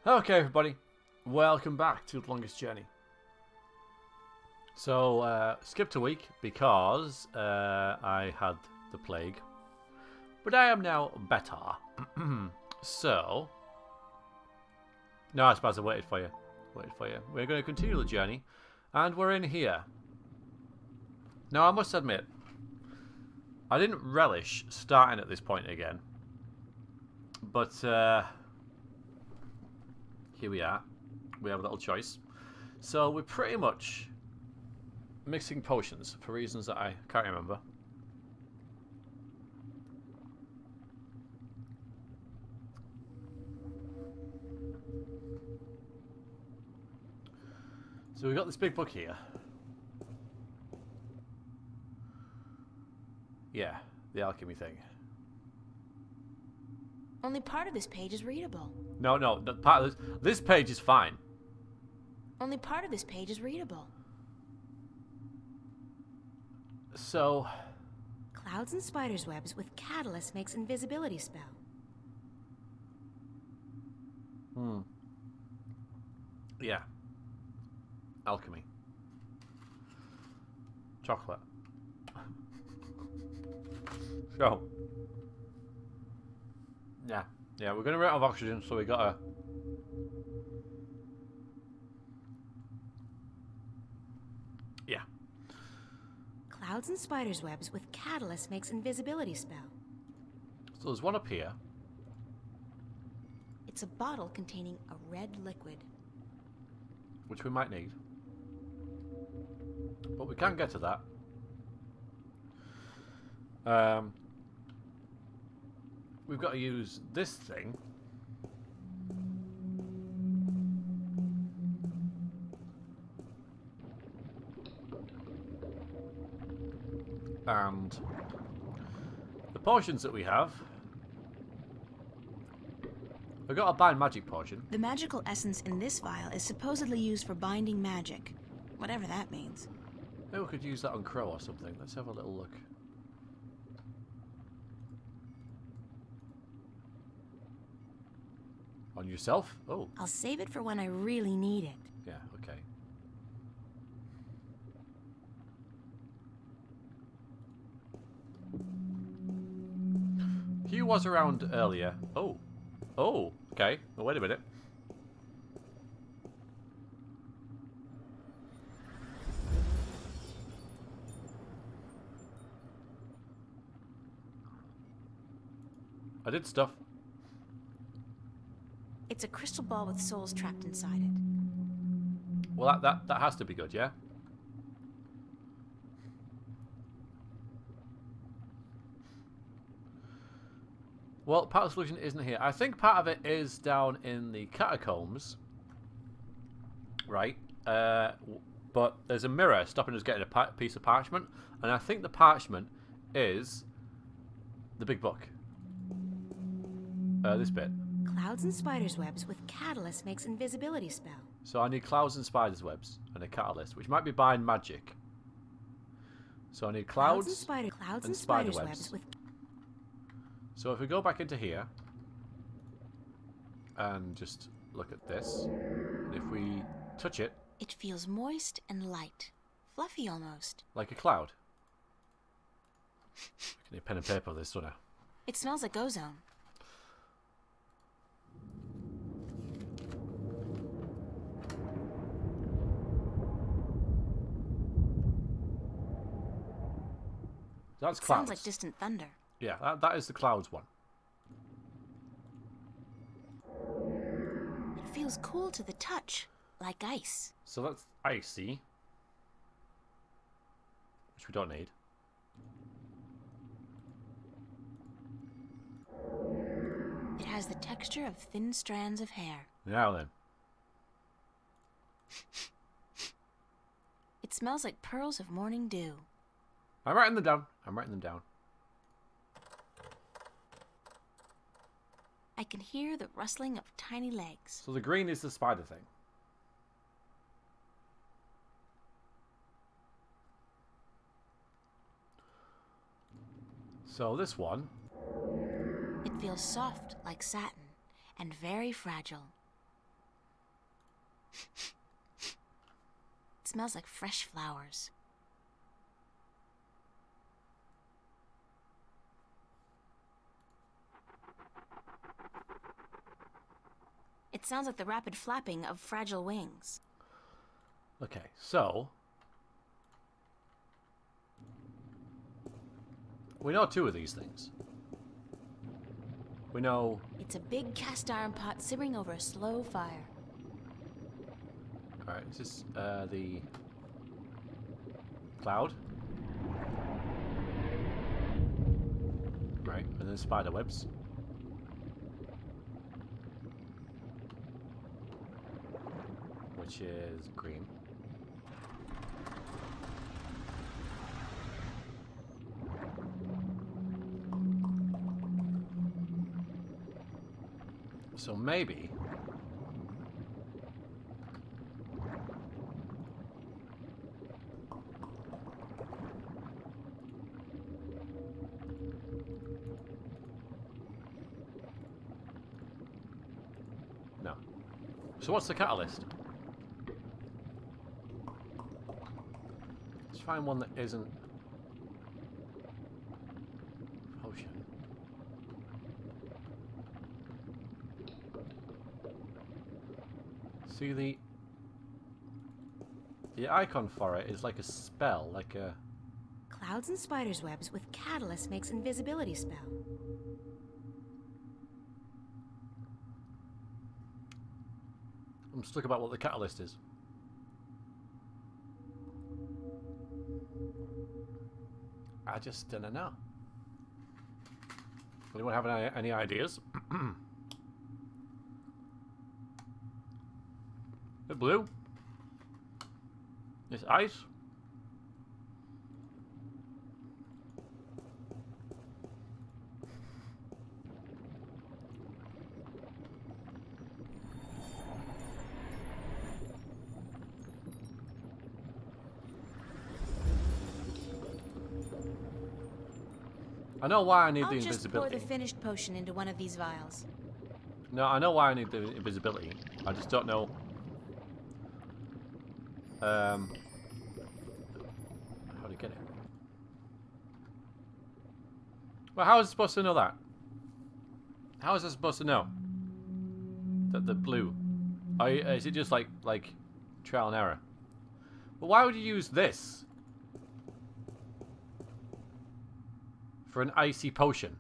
Okay, everybody, welcome back to The Longest Journey. So, skipped a week because I had the plague, but I am now better. So, no, I suppose I waited for you. We're going to continue the journey, and we're in here. Now, I must admit, I didn't relish starting at this point again, but here we are. We have a little choice. So we're pretty much mixing potions for reasons that I can't remember. So we've got this big book here. Yeah, the alchemy thing. Only part of this page is readable. No, part of this page is fine. Only part of this page is readable. So, Clouds and spiders' webs with catalyst makes invisibility spell. Yeah. Alchemy. Chocolate. So, yeah, we're going to run out of oxygen, so we gotta. Yeah. Clouds and spiders' webs with catalyst makes invisibility spell. So there's one up here. It's a bottle containing a red liquid. Which we might need. But we can get to that. We've got to use this thing. And the potions that we have. We've got a bind magic potion. The magical essence in this vial is supposedly used for binding magic. Whatever that means. Maybe we could use that on Crow or something. Let's have a little look. On yourself? Oh. I'll save it for when I really need it. Yeah, okay. Hugh was around earlier. Oh. Oh, okay. Well, wait a minute. I did stuff. It's a crystal ball with souls trapped inside it. Well, that has to be good, yeah? Well, part of the solution isn't here. I think part of it is down in the catacombs. Right. But there's a mirror stopping us getting a piece of parchment. And I think the parchment is the big book. This bit. Clouds and spiders' webs with catalyst makes invisibility spell. So I need clouds and spiders' webs and a catalyst, which might be bind magic. So I need clouds and spider webs. So if we go back into here and just look at this, and if we touch it, it feels moist and light, fluffy almost. Like a cloud. I need pen and paper for this, don't I? It smells like ozone. That's clouds. Sounds like distant thunder. Yeah, that is the clouds one. It feels cool to the touch, like ice. So that's icy, which we don't need. It has the texture of thin strands of hair. Now then. It smells like pearls of morning dew. I'm writing them down. I can hear the rustling of tiny legs. So the green is the spider thing. So this one. It feels soft like satin and very fragile. It smells like fresh flowers. It sounds like the rapid flapping of fragile wings. Okay, so we know 2 of these things. We know... It's a big cast iron pot simmering over a slow fire. Alright, is this the cloud? Right, and then spider webs. Which is green. So maybe no. So what's the catalyst? Let's find one that isn't potion. See, the icon for it is like a spell, like a... Clouds and spiders' webs with catalyst makes invisibility spell. I'm stuck about what the catalyst is. I just don't know. Anyone have any ideas? The blue? It's ice? I know why I need the invisibility. I'll just pour the finished potion into one of these vials. No, I know why I need the invisibility. I just don't know. How to get it? Well, how is it supposed to know that? How is it supposed to know that the blue? Is it just like trial and error? But why would you use this for an icy potion?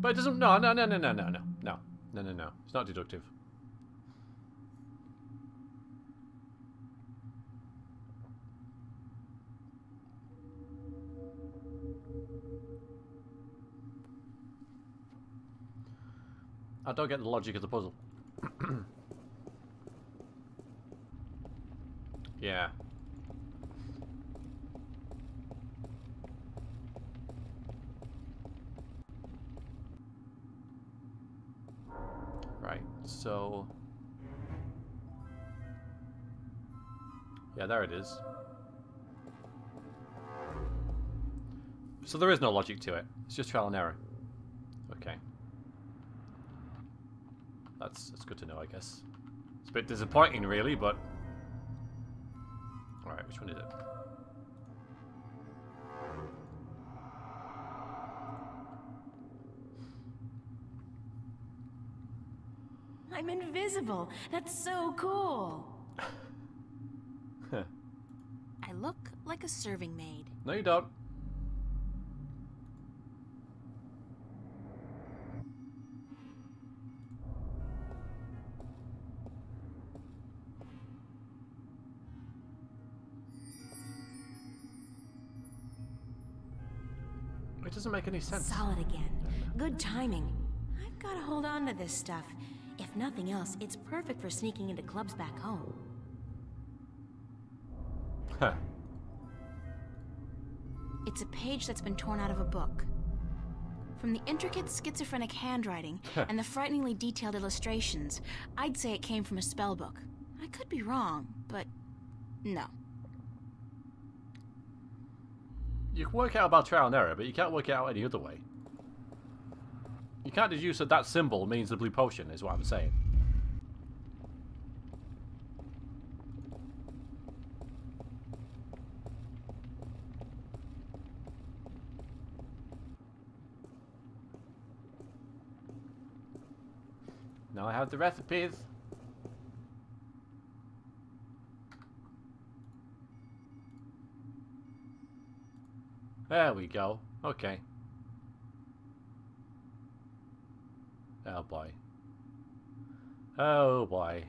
But it doesn't. No. It's not deductive. I don't get the logic of the puzzle. Yeah. Right, so... yeah, there it is. So there is no logic to it. It's just trial and error. Okay. That's good to know, I guess. It's a bit disappointing, really, but... alright, which one is it? I'm invisible. That's so cool. I look like a serving maid. No, you don't. It doesn't make any sense. Solid again. Good timing. I've got to hold on to this stuff. If nothing else, it's perfect for sneaking into clubs back home. Huh. It's a page that's been torn out of a book. From the intricate schizophrenic handwriting and the frighteningly detailed illustrations, I'd say it came from a spell book. I could be wrong, but no. You can work out about trial and error, but you can't work it out any other way. You can't deduce that that symbol means the blue potion, is what I'm saying. Now I have the recipes. There we go. Okay. Oh boy. Oh boy.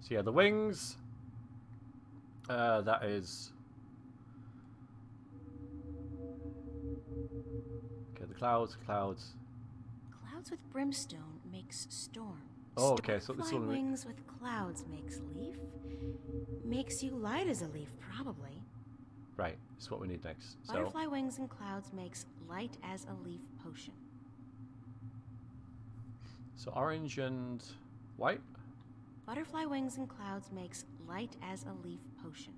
So yeah, the wings. That is... Okay, the clouds. Clouds with brimstone makes storm. Oh, okay, so this Stormfly one... wings with clouds makes leaf. Makes you light as a leaf, probably. Right, that's what we need next. Butterfly wings and clouds makes light as a leaf potion. So orange and white? Butterfly wings and clouds makes light as a leaf potion.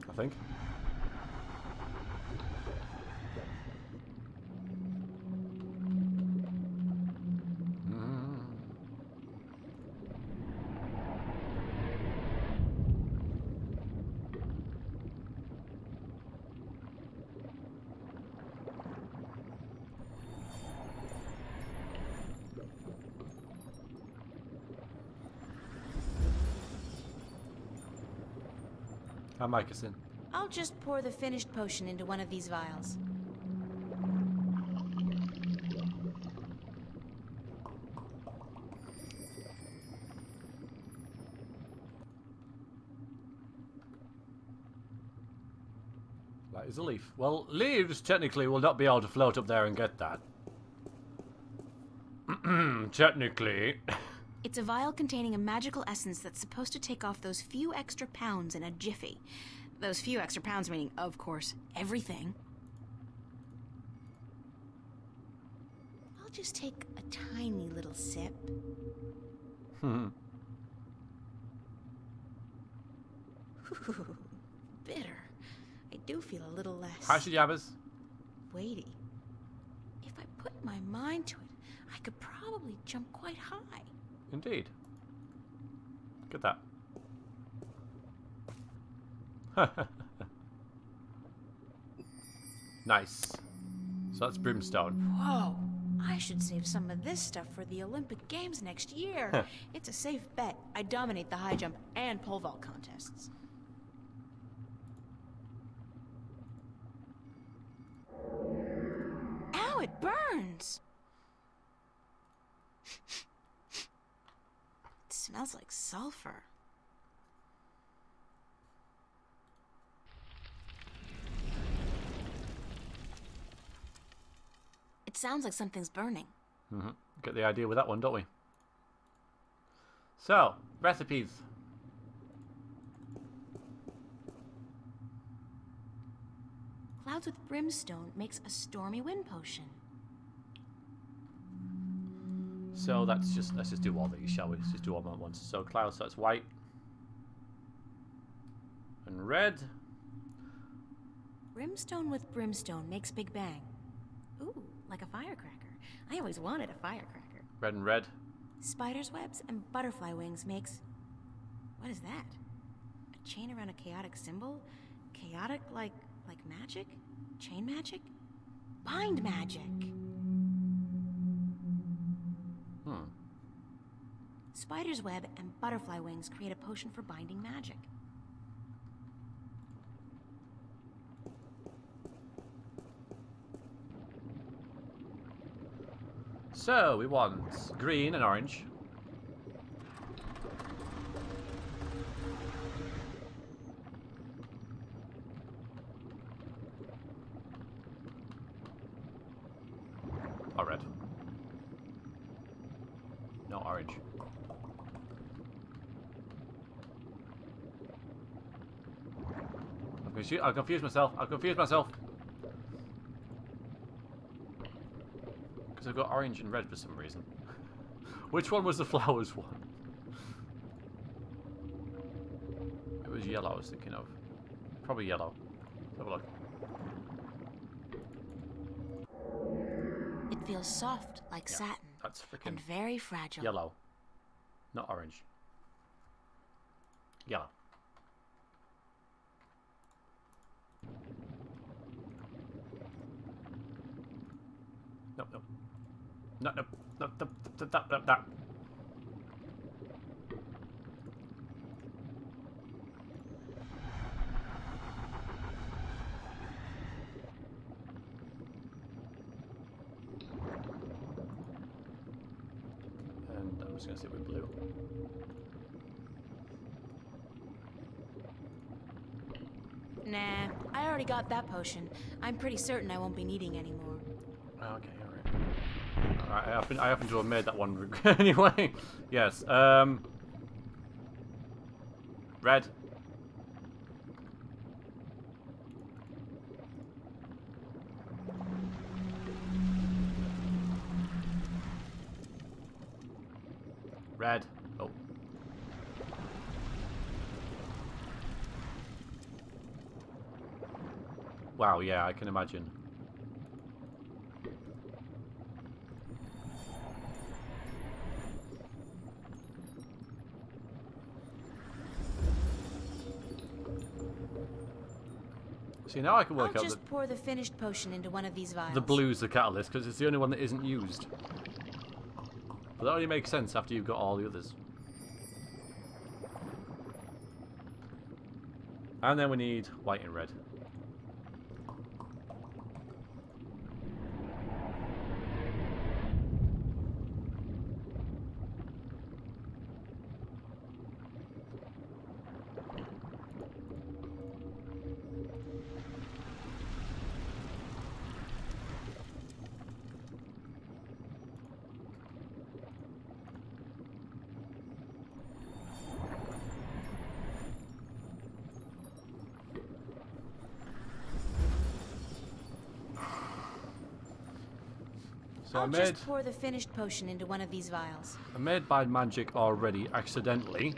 I think. I'm Michelson. I'll just pour the finished potion into one of these vials. Light as a leaf. Well, leaves technically will not be able to float up there and get that. Technically. It's a vial containing a magical essence that's supposed to take off those few extra pounds in a jiffy. Those few extra pounds meaning, of course, everything. I'll just take a tiny little sip. Hmm. Bitter. I do feel a little less... Hashi jabbers. weighty. If I put my mind to it, I could probably jump quite high. Indeed. Look at that. Nice. So that's brimstone. Whoa. I should save some of this stuff for the Olympic Games next year. It's a safe bet. I dominate the high jump and pole vault contests. Ow, it burns! It smells like sulfur. It sounds like something's burning. Mm-hmm. Get the idea with that one, don't we? So, recipes. Clouds with brimstone makes a stormy wind potion. So let's just do all these, shall we? Let's just do all them at once. So clouds, so that's white and red. Brimstone with brimstone makes Big Bang. Ooh, like a firecracker. I always wanted a firecracker. Red and red. Spider's webs and butterfly wings makes... What is that? A chain around a chaotic symbol? Chaotic like magic? Chain magic? Bind magic! Spider's web and butterfly wings create a potion for binding magic. So we want green and orange. Or red. No orange. I'll confuse myself. Because Because I've got orange and red for some reason. Which one was the flowers one? It was yellow I was thinking of. Probably yellow. Let's have a look. It feels soft like satin. That's freaking and very fragile. yellow. Not orange. Yellow. No, no. No, no, no, no, no, no, no, no. And I'm just going to stick with blue. Nah, I already got that potion. I'm pretty certain I won't be needing any more. Okay, alright. Alright, I happen to have made that one anyway. Yes, red. Red. Oh. Wow, yeah, I can imagine. See, now I can work I'll out just pour the finished potion into one of these vials. the blue's the catalyst, because it's the only one that isn't used. But that only makes sense after you've got all the others. And then we need white and red. So I'll just pour the finished potion into one of these vials. I made by magic already, accidentally.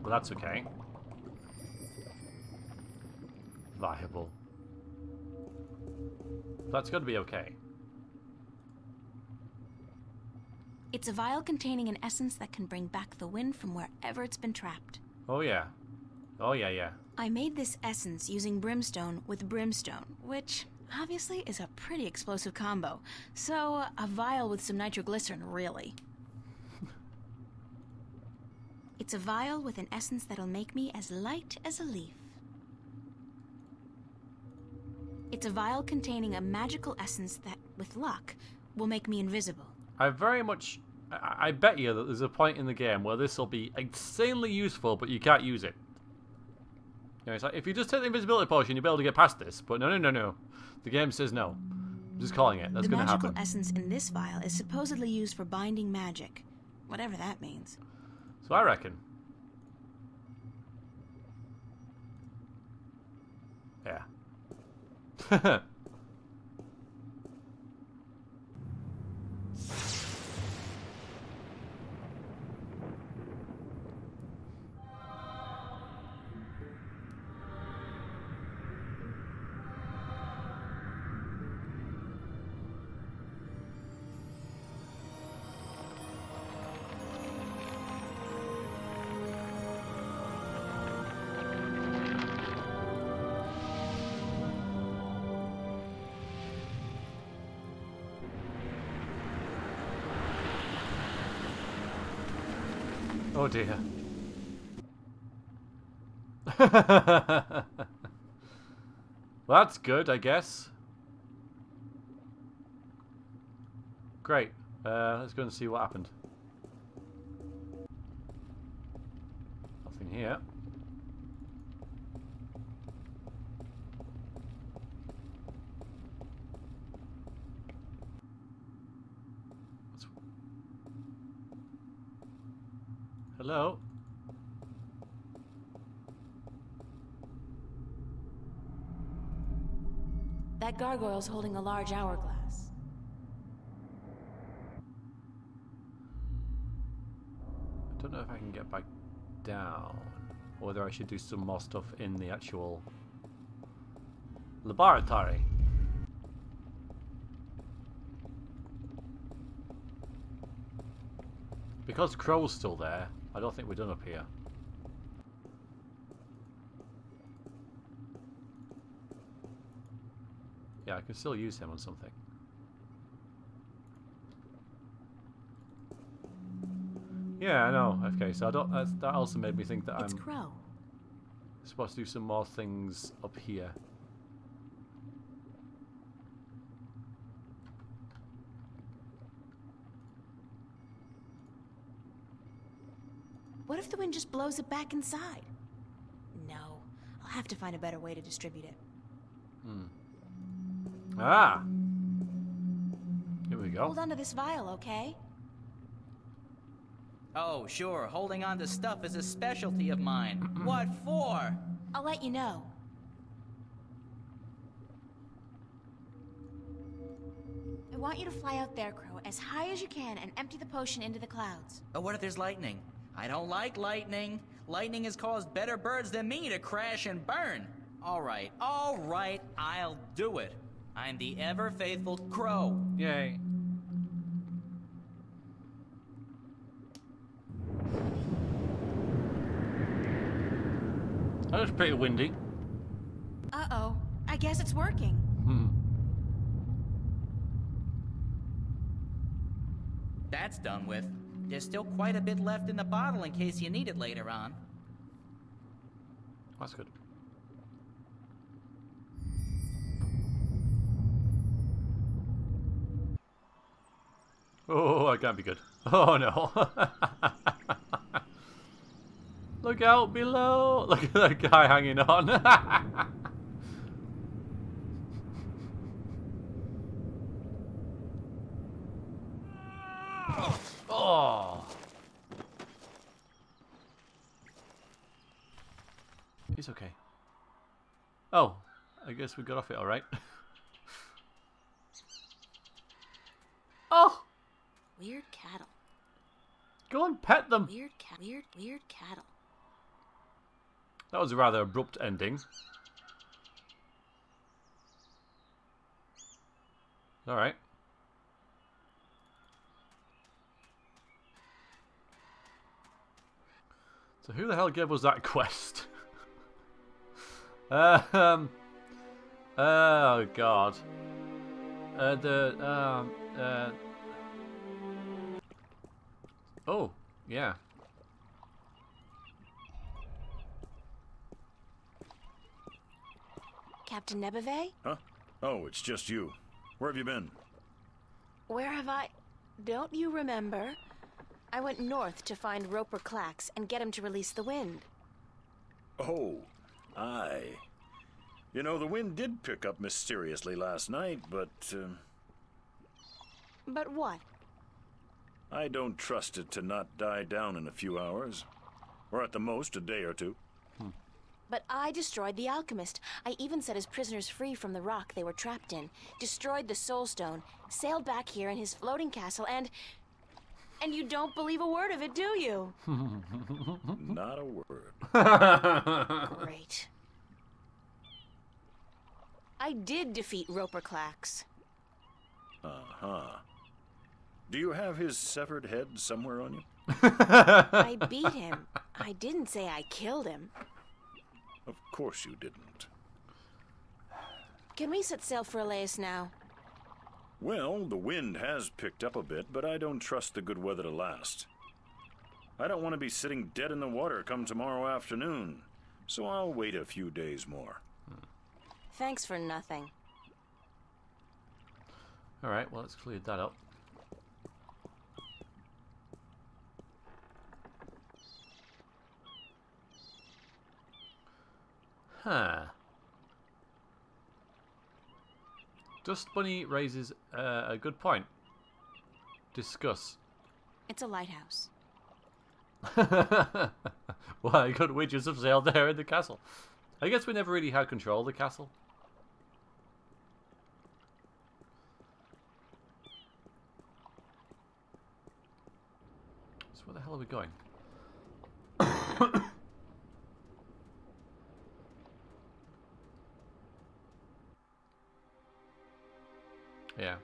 But that's okay. Viable. That's got to be okay. It's a vial containing an essence that can bring back the wind from wherever it's been trapped. Oh yeah. Oh yeah, yeah. I made this essence using brimstone with brimstone, which obviously is a pretty explosive combo. So, a vial with some nitroglycerin, really. It's a vial with an essence that'll make me as light as a leaf. It's a vial containing a magical essence that, with luck, will make me invisible. I very much... I bet you that there's a point in the game where this will be insanely useful, but you can't use it. You know, it's like, if you just take the invisibility potion, you'll be able to get past this. But no, no, no, no. The game says no. I'm just calling it. That's going to happen. The magical essence in this vial is supposedly used for binding magic. Whatever that means. So I reckon... Yeah. Oh dear. Well, that's good, I guess. Great. Let's go and see what happened. Nothing here. Hello? That gargoyle's holding a large hourglass. don't know if I can get back down. Or whether I should do some more stuff in the actual laboratory. Because Crow's still there, I don't think we're done up here. Yeah, I can still use him on something. Yeah, I know. Okay, so I don't. That also made me think that It's I'm Crow. supposed to do some more things up here. What if the wind just blows it back inside? No, I'll have to find a better way to distribute it. Ah! Here we go. Hold on to this vial, okay? Oh, sure. Holding on to stuff is a specialty of mine. What for? I'll let you know. I want you to fly out there, Crow, as high as you can and empty the potion into the clouds. Oh, what if there's lightning? I don't like lightning. Lightning has caused better birds than me to crash and burn. All right, I'll do it. I'm the ever-faithful Crow. Yay. That was pretty windy. Uh-oh. I guess it's working. That's done with. There's still quite a bit left in the bottle in case you need it later on. That's good. Oh, that can't be good. Oh no. Look out below! Look at that guy hanging on. Oh. He's okay. Oh, I guess we got off it all right. Oh! Weird cattle. Go and pet them. Weird cattle. That was a rather abrupt ending. All right. So who the hell gave us that quest? Oh God. Oh, yeah. Captain Nebeve? Huh? Oh, it's just you. Where have you been? Where have I... Don't you remember? I went north to find Roper Clax and get him to release the wind. Oh, aye. You know, the wind did pick up mysteriously last night, but, But what? I don't trust it to not die down in a few hours. Or at the most, a day or two. But I destroyed the alchemist. I even set his prisoners free from the rock they were trapped in, destroyed the soul stone, sailed back here in his floating castle, and you don't believe a word of it, do you? Not a word. Great. I did defeat Roper Clax. Uh-huh. Do you have his severed head somewhere on you? I beat him. I didn't say I killed him. Of course you didn't. Can we set sail for Elias now? Well, the wind has picked up a bit, but I don't trust the good weather to last. I don't want to be sitting dead in the water come tomorrow afternoon, so I'll wait a few days more. Thanks for nothing. Alright, well, let's clear that up. Huh. Dust Bunny raises a good point. Discuss. It's a lighthouse. Why, good witches have sailed there in the castle. I guess we never really had control of the castle. So where the hell are we going? Yeah.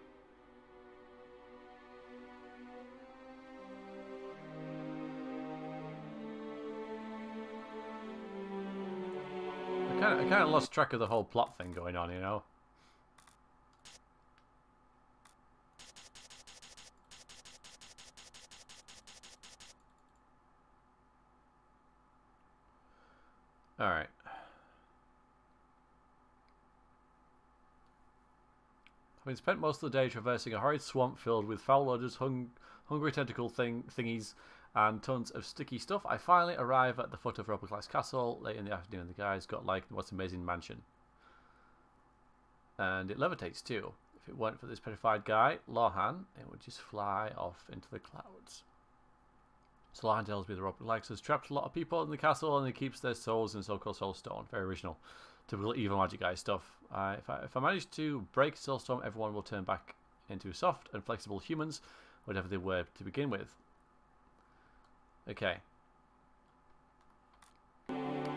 I kind of lost track of the whole plot thing going on, you know? Alright. Having spent most of the day traversing a horrid swamp filled with foul odors, hungry tentacle thingies, and tons of sticky stuff, I finally arrive at the foot of Robert Castle late in the afternoon, and the guys got like the most amazing mansion. And it levitates too. If it weren't for this petrified guy, Lohan, it would just fly off into the clouds. So Lohan tells me that Robert Likes has trapped a lot of people in the castle and he keeps their souls in so-called soul stone. Very original. Typical evil magic guy stuff. If I manage to break Soulstone, everyone will turn back into soft and flexible humans, whatever they were to begin with. Okay.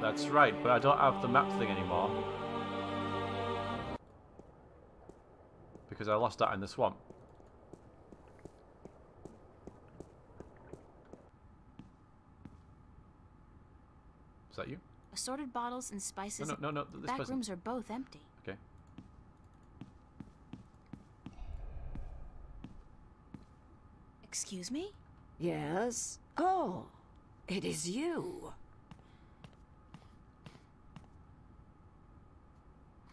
That's right, but I don't have the map thing anymore. Because I lost that in the swamp. Is that you? Assorted bottles and spices. No. The back rooms are both empty. Okay. Excuse me? Yes? Oh, it is you.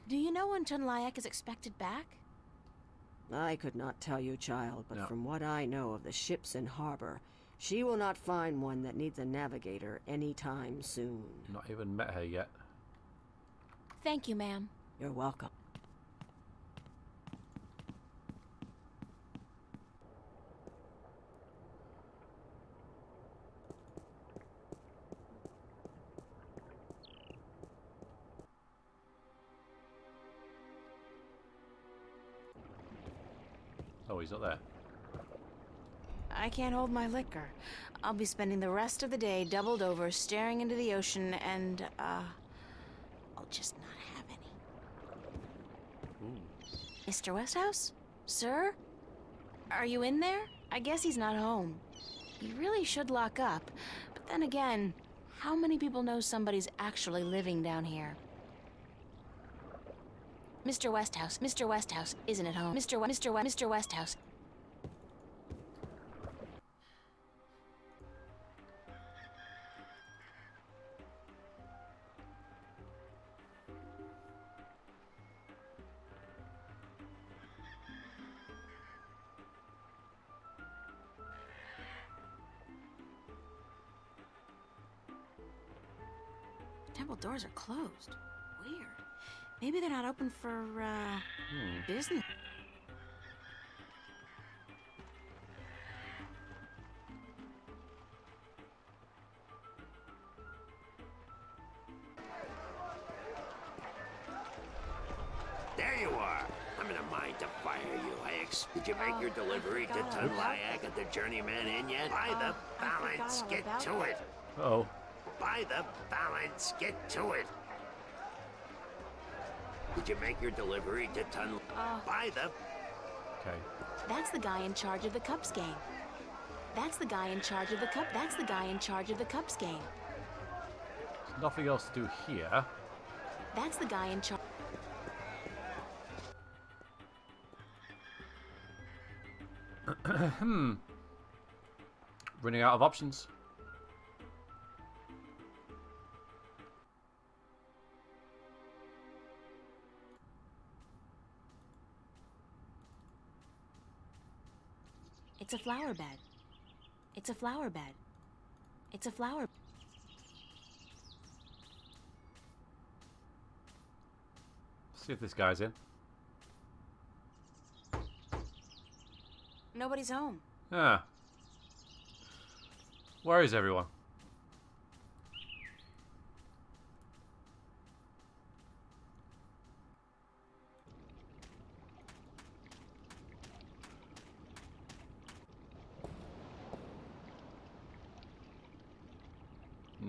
Do you know when Tunlayak is expected back? I could not tell you, child, but No. from what I know of the ships in harbor, she will not find one that needs a navigator anytime soon. Not even met her yet. Thank you, ma'am. You're welcome. Oh, he's not there. I can't hold my liquor. I'll be spending the rest of the day doubled over, staring into the ocean, and, I'll just not have any. Ooh. Mr. Westhouse? Sir? Are you in there? I guess he's not home. He really should lock up. But then again, how many people know somebody's actually living down here? Mr. Westhouse isn't at home. Mr. Westhouse. Temple doors are closed. Weird. Maybe they're not open for, business. There you are. I'm in a mind to fire you, Did you make your delivery to Tunlayak at the Journeyman Inn yet? By the balance, get to it. Uh-oh. By the balance, get to it. Did you make your delivery to By the... Okay. That's the guy in charge of the Cups game. That's the guy in charge of the Cups game. There's nothing else to do here. That's the guy in charge. Running out of options. It's a flower bed. It's a flower bed. It's a flower. See if this guy's in. Nobody's home. Ah. Where is everyone?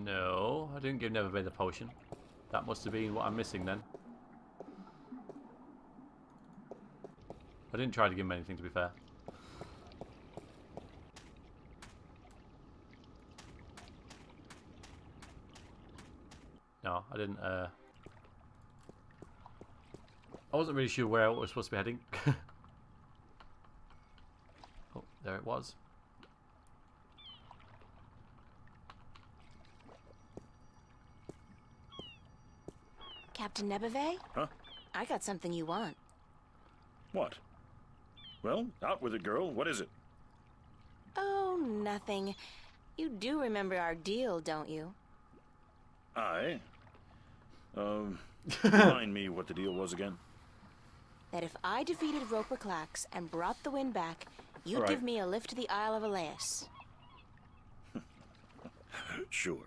No, I didn't give Neverway the potion. That must have been what I'm missing then. I didn't try to give him anything, to be fair. No, I didn't. I wasn't really sure where I was supposed to be heading. Oh, there it was. Captain Neverway? Huh? I got something you want. What? Well, out with it, girl. What is it? Oh, nothing. You do remember our deal, don't you? I? Remind me what the deal was again. That if I defeated Roper Clax and brought the wind back, you'd Right. give me a lift to the Isle of Elias. Sure.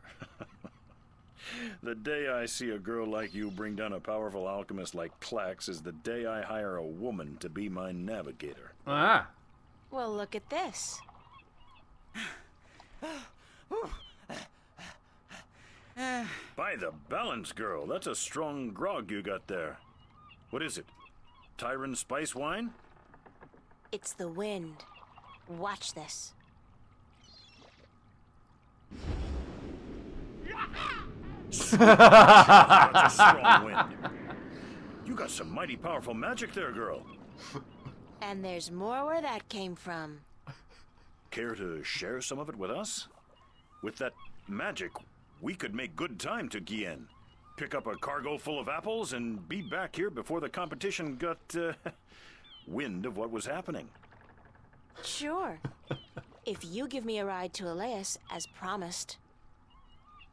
The day I see a girl like you bring down a powerful alchemist like Clax is the day I hire a woman to be my navigator. Ah! Well, look at this. By the balance, girl, that's a strong grog you got there. What is it? Tyron spice wine? It's the wind. Watch this. That's a strong wind. You got some mighty powerful magic there, girl. And there's more where that came from. Care to share some of it with us? With that magic, we could make good time to Gien. Pick up a cargo full of apples and be back here before the competition got wind of what was happening. Sure. If you give me a ride to Elias, as promised.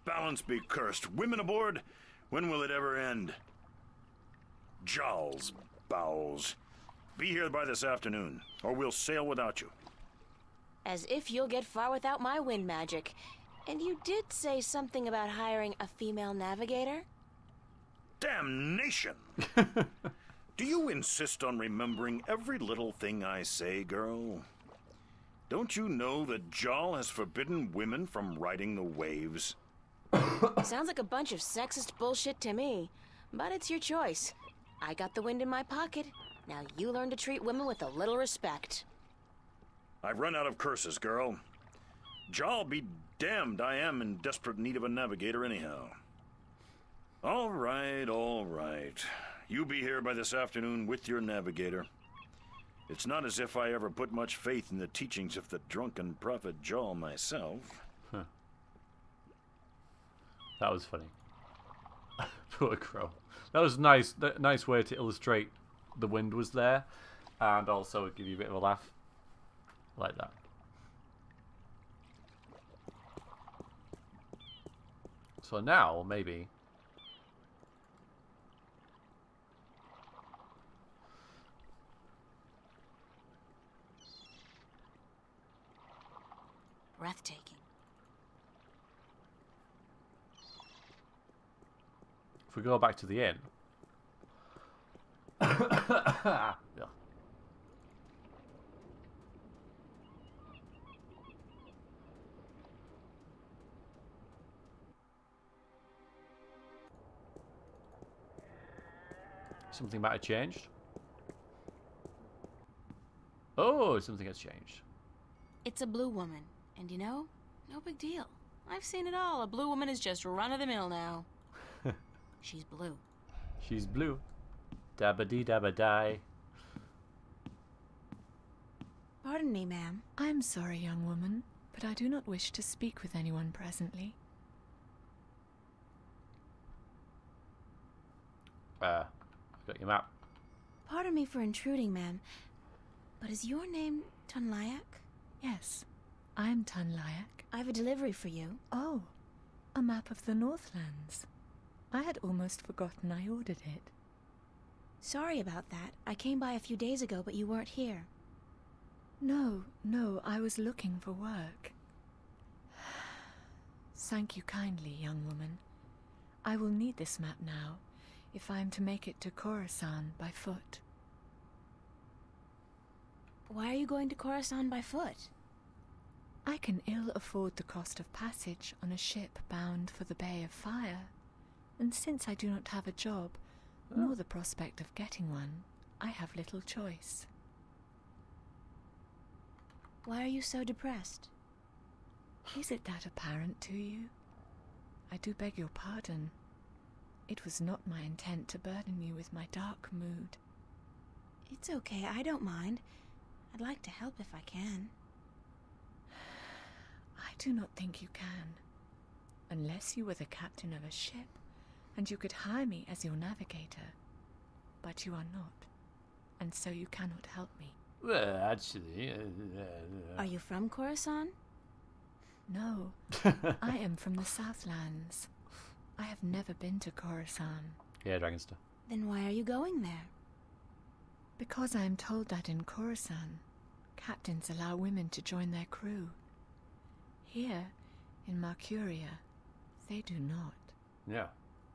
Balance be cursed. Women aboard? When will it ever end? Jowls, bowels. Be here by this afternoon, or we'll sail without you. As if you'll get far without my wind magic. And you did say something about hiring a female navigator? Damnation! Do you insist on remembering every little thing I say, girl? Don't you know that Jal has forbidden women from riding the waves? Sounds like a bunch of sexist bullshit to me. But it's your choice. I got the wind in my pocket. Now you learn to treat women with a little respect. I've run out of curses, girl. Jal be damned, I am in desperate need of a navigator anyhow. All right, all right. You be here by this afternoon with your navigator. It's not as if I ever put much faith in the teachings of the drunken prophet Jal myself. Huh. That was funny. Poor crow. That was nice. Nice way to illustrate the wind was there, and also give you a bit of a laugh, like that. So now maybe. Breathtaking. If we go back to the inn. Yeah. Something might have changed. Oh, something has changed. It's a blue woman. And you know, no big deal. I've seen it all. A blue woman is just run-of-the-mill now. She's blue. She's blue. Dabba-dee dabba-die. Pardon me, ma'am. I am sorry, young woman, but I do not wish to speak with anyone presently. Got your map. Pardon me for intruding, ma'am. But is your name Tunlayak? Yes, I am Tunlayak. I have a delivery for you. Oh, a map of the Northlands. I had almost forgotten I ordered it. Sorry about that. I came by a few days ago, but you weren't here. No, I was looking for work. Thank you kindly, young woman. I will need this map now, if I am to make it to Khorasan by foot. Why are you going to Khorasan by foot? I can ill afford the cost of passage on a ship bound for the Bay of Fire, and since I do not have a job, nor the prospect of getting one, I have little choice. Why are you so depressed? Is it that apparent to you? I do beg your pardon. It was not my intent to burden you with my dark mood. It's okay, I don't mind. I'd like to help if I can. I do not think you can. Unless you were the captain of a ship, and you could hire me as your navigator. But you are not, and so you cannot help me. Well, actually... Are you from Coruscant? No, I am from the Southlands. I have never been to Coruscant. Yeah, Dragonster. Then why are you going there? Because I am told that in Coruscant, captains allow women to join their crew. Here, in Mercuria, they do not. Yeah.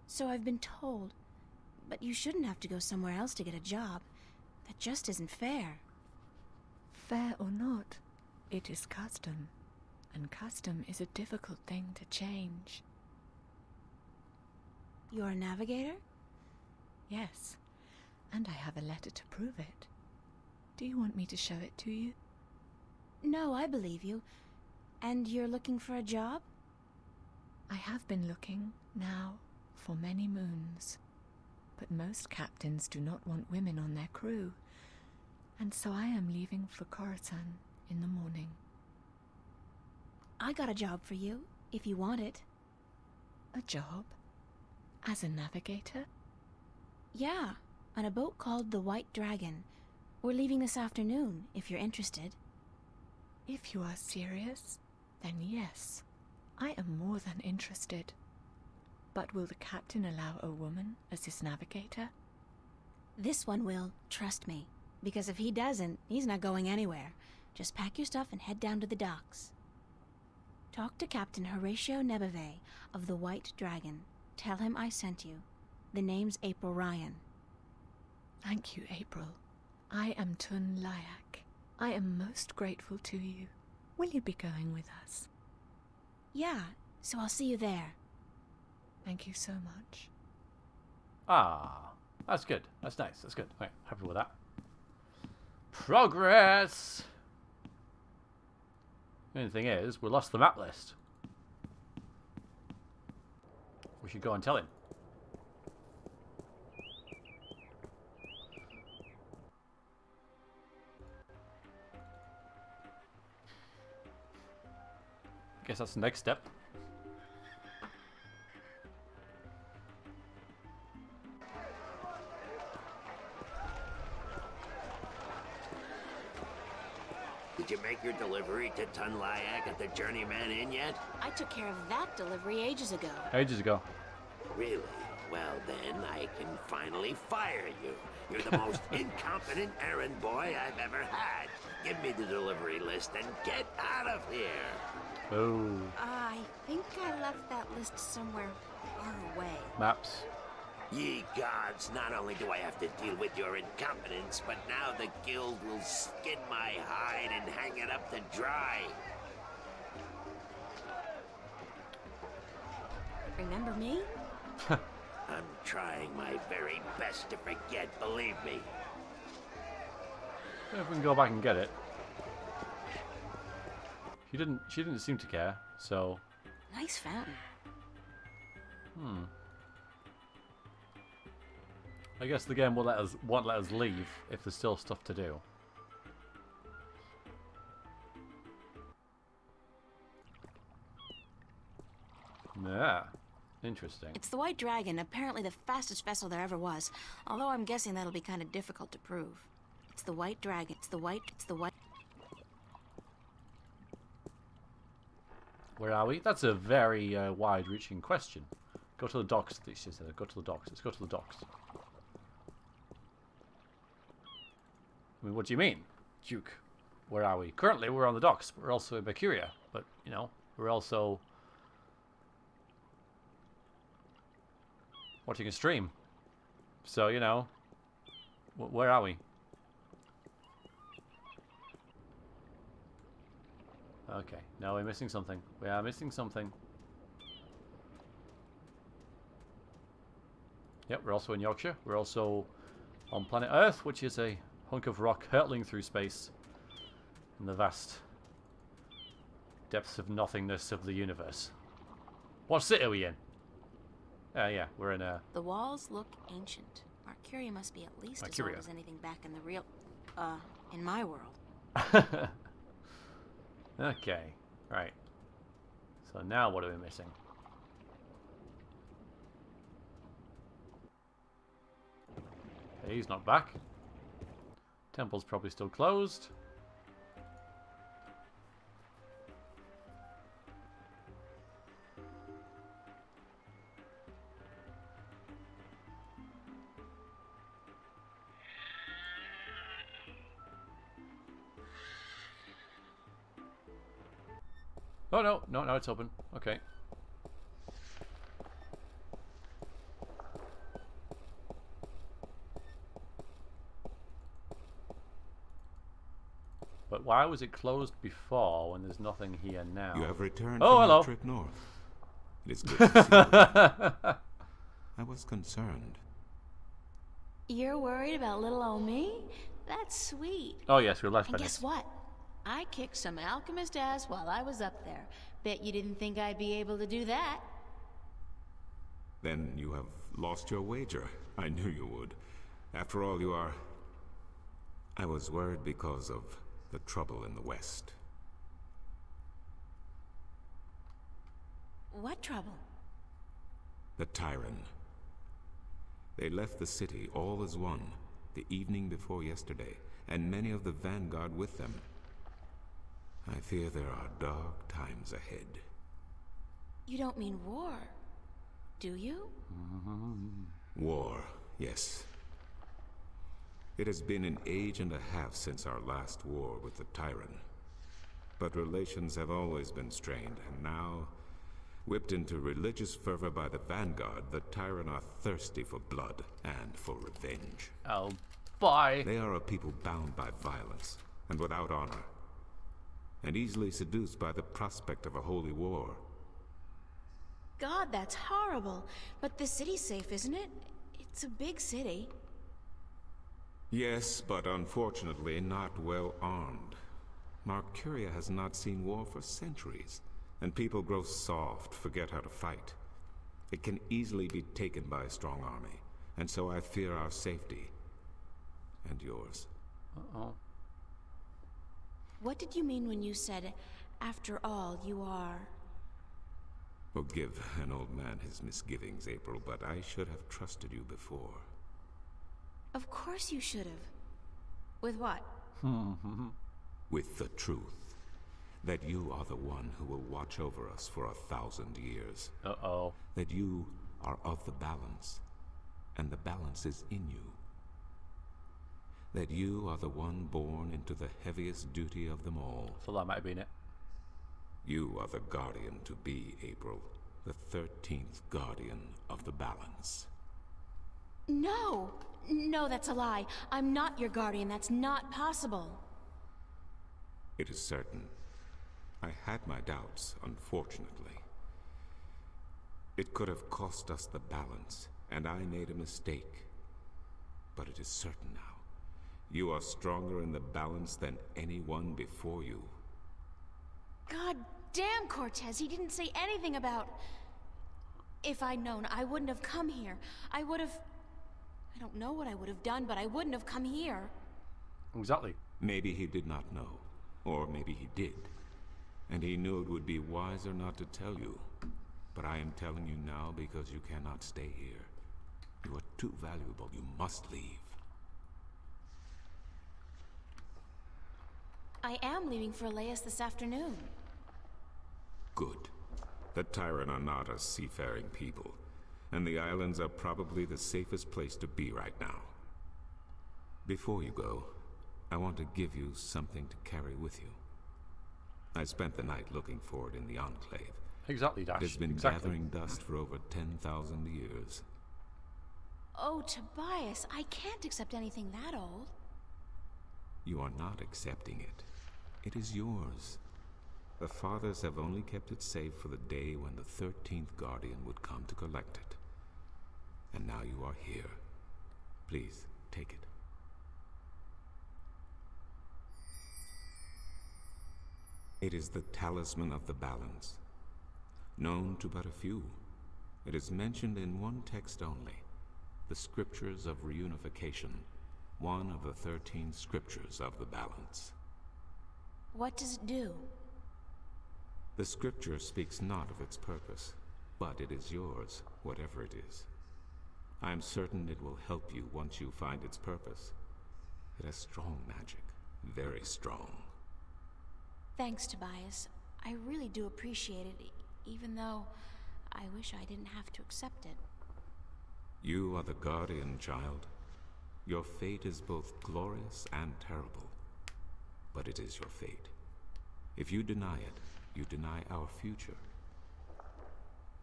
So I've been told. But you shouldn't have to go somewhere else to get a job. That just isn't fair. Fair or not, it is custom. And custom is a difficult thing to change. You're a navigator? Yes, and I have a letter to prove it. Do you want me to show it to you? No, I believe you. And you're looking for a job? I have been looking, now, for many moons. But most captains do not want women on their crew, and so I am leaving for Coruscant in the morning. I got a job for you, if you want it. A job? As a navigator? Yeah, on a boat called the White Dragon. We're leaving this afternoon, if you're interested. If you are serious, then yes, I am more than interested. But will the captain allow a woman as his navigator? This one will, trust me. Because if he doesn't, he's not going anywhere. Just pack your stuff and head down to the docks. Talk to Captain Horatio Nebeve of the White Dragon. Tell him I sent you. The name's April Ryan. Thank you, April. I am Tun Lyak. I am most grateful to you. Will you be going with us? Yeah, so I'll see you there. Thank you so much. Ah, that's good. That's nice. That's good. Okay, happy with that. Progress! The only thing is, we lost the map list. We should go and tell him. Guess that's the next step. Did you make your delivery to Tun Lyak at the Journeyman Inn yet? I took care of that delivery ages ago. Ages ago. Really? Well, then I can finally fire you. You're the most incompetent errand boy I've ever had. Give me the delivery list and get out of here. Oh. I think I left that list somewhere far away. Maps. Ye gods, not only do I have to deal with your incompetence, but now the guild will skin my hide and hang it up to dry. Remember me? I'm trying my very best to forget, believe me. If we can go back and get it. She didn't seem to care, so... Nice fountain. I guess the game won't let us leave if there's still stuff to do. Yeah, interesting. It's the White Dragon, apparently the fastest vessel there ever was. Although I'm guessing that'll be kind of difficult to prove. It's the White Dragon. It's the White... Where are we? That's a very wide-reaching question. Go to the docks, she said. Go to the docks. Let's go to the docks. I mean, what do you mean, Duke? Where are we? Currently, we're on the docks. We're also in Mercuria, but, you know, we're also watching a stream. So, you know, where are we? Okay. No, we're missing something. We are missing something. Yep, we're also in Yorkshire. We're also on planet Earth, which is a hunk of rock hurtling through space in the vast depths of nothingness of the universe. What city are we in? Yeah, we're in a... The walls look ancient. Mercuria must be at least as old as anything back in the real... in my world. Okay, right. So now what are we missing? Okay, he's not back. Temple's probably still closed. Oh, no, it's open. Okay. But why was it closed before when there's nothing here now? You have returned from your trip north. It is good to see you. I was concerned. You're worried about little old me? That's sweet. Oh yes, we left And Venice. guess what? I kicked some alchemist ass while I was up there. Bet you didn't think I'd be able to do that. Then you have lost your wager. I knew you would. After all, you are... I was worried because of the trouble in the West. What trouble? The Tyrant. They left the city all as one, the evening before yesterday, and many of the vanguard with them. I fear there are dark times ahead. You don't mean war, do you? War, yes. It has been an age and a half since our last war with the Tyrant. But relations have always been strained, and now, whipped into religious fervor by the vanguard, the Tyrant are thirsty for blood and for revenge. Oh, boy. They are a people bound by violence and without honor, and easily seduced by the prospect of a holy war. God, that's horrible. But the city's safe, isn't it? It's a big city. Yes, but unfortunately not well armed. Mercuria has not seen war for centuries, and people grow soft, forget how to fight. It can easily be taken by a strong army, and so I fear our safety. And yours. Uh-oh. What did you mean when you said, after all, you are... Forgive an old man his misgivings, April, but I should have trusted you before. Of course you should have. With what? With the truth. That you are the one who will watch over us for 1,000 years. Uh-oh. That you are of the balance, and the balance is in you. That you are the one born into the heaviest duty of them all. So that might have been it. You are the guardian to be, April. The 13th guardian of the balance. No! No, that's a lie. I'm not your guardian. That's not possible. It is certain. I had my doubts, unfortunately. It could have cost us the balance, and I made a mistake. But it is certain now. You are stronger in the balance than anyone before you. God damn, Cortez, he didn't say anything about... If I'd known, I wouldn't have come here. I would have... I don't know what I would have done, but I wouldn't have come here. Exactly. Maybe he did not know. Or maybe he did. And he knew it would be wiser not to tell you. But I am telling you now because you cannot stay here. You are too valuable. You must leave. I am leaving for Elias this afternoon. Good. The Tyrant are not a seafaring people, and the islands are probably the safest place to be right now. Before you go, I want to give you something to carry with you. I spent the night looking for it in the Enclave. Exactly, Dash. It has been exactly. gathering dust for over 10,000 years. Oh, Tobias, I can't accept anything that old. You are not accepting it. It is yours. The fathers have only kept it safe for the day when the 13th Guardian would come to collect it. And now you are here. Please, take it. It is the talisman of the balance. Known to but a few, it is mentioned in one text only, the Scriptures of Reunification, one of the 13 Scriptures of the balance. What does it do? The Scripture speaks not of its purpose, but it is yours, whatever it is. I am certain it will help you once you find its purpose. It has strong magic, very strong. Thanks, Tobias. I really do appreciate it, even though I wish I didn't have to accept it. You are the Guardian, child. Your fate is both glorious and terrible. But it is your fate. If you deny it, you deny our future.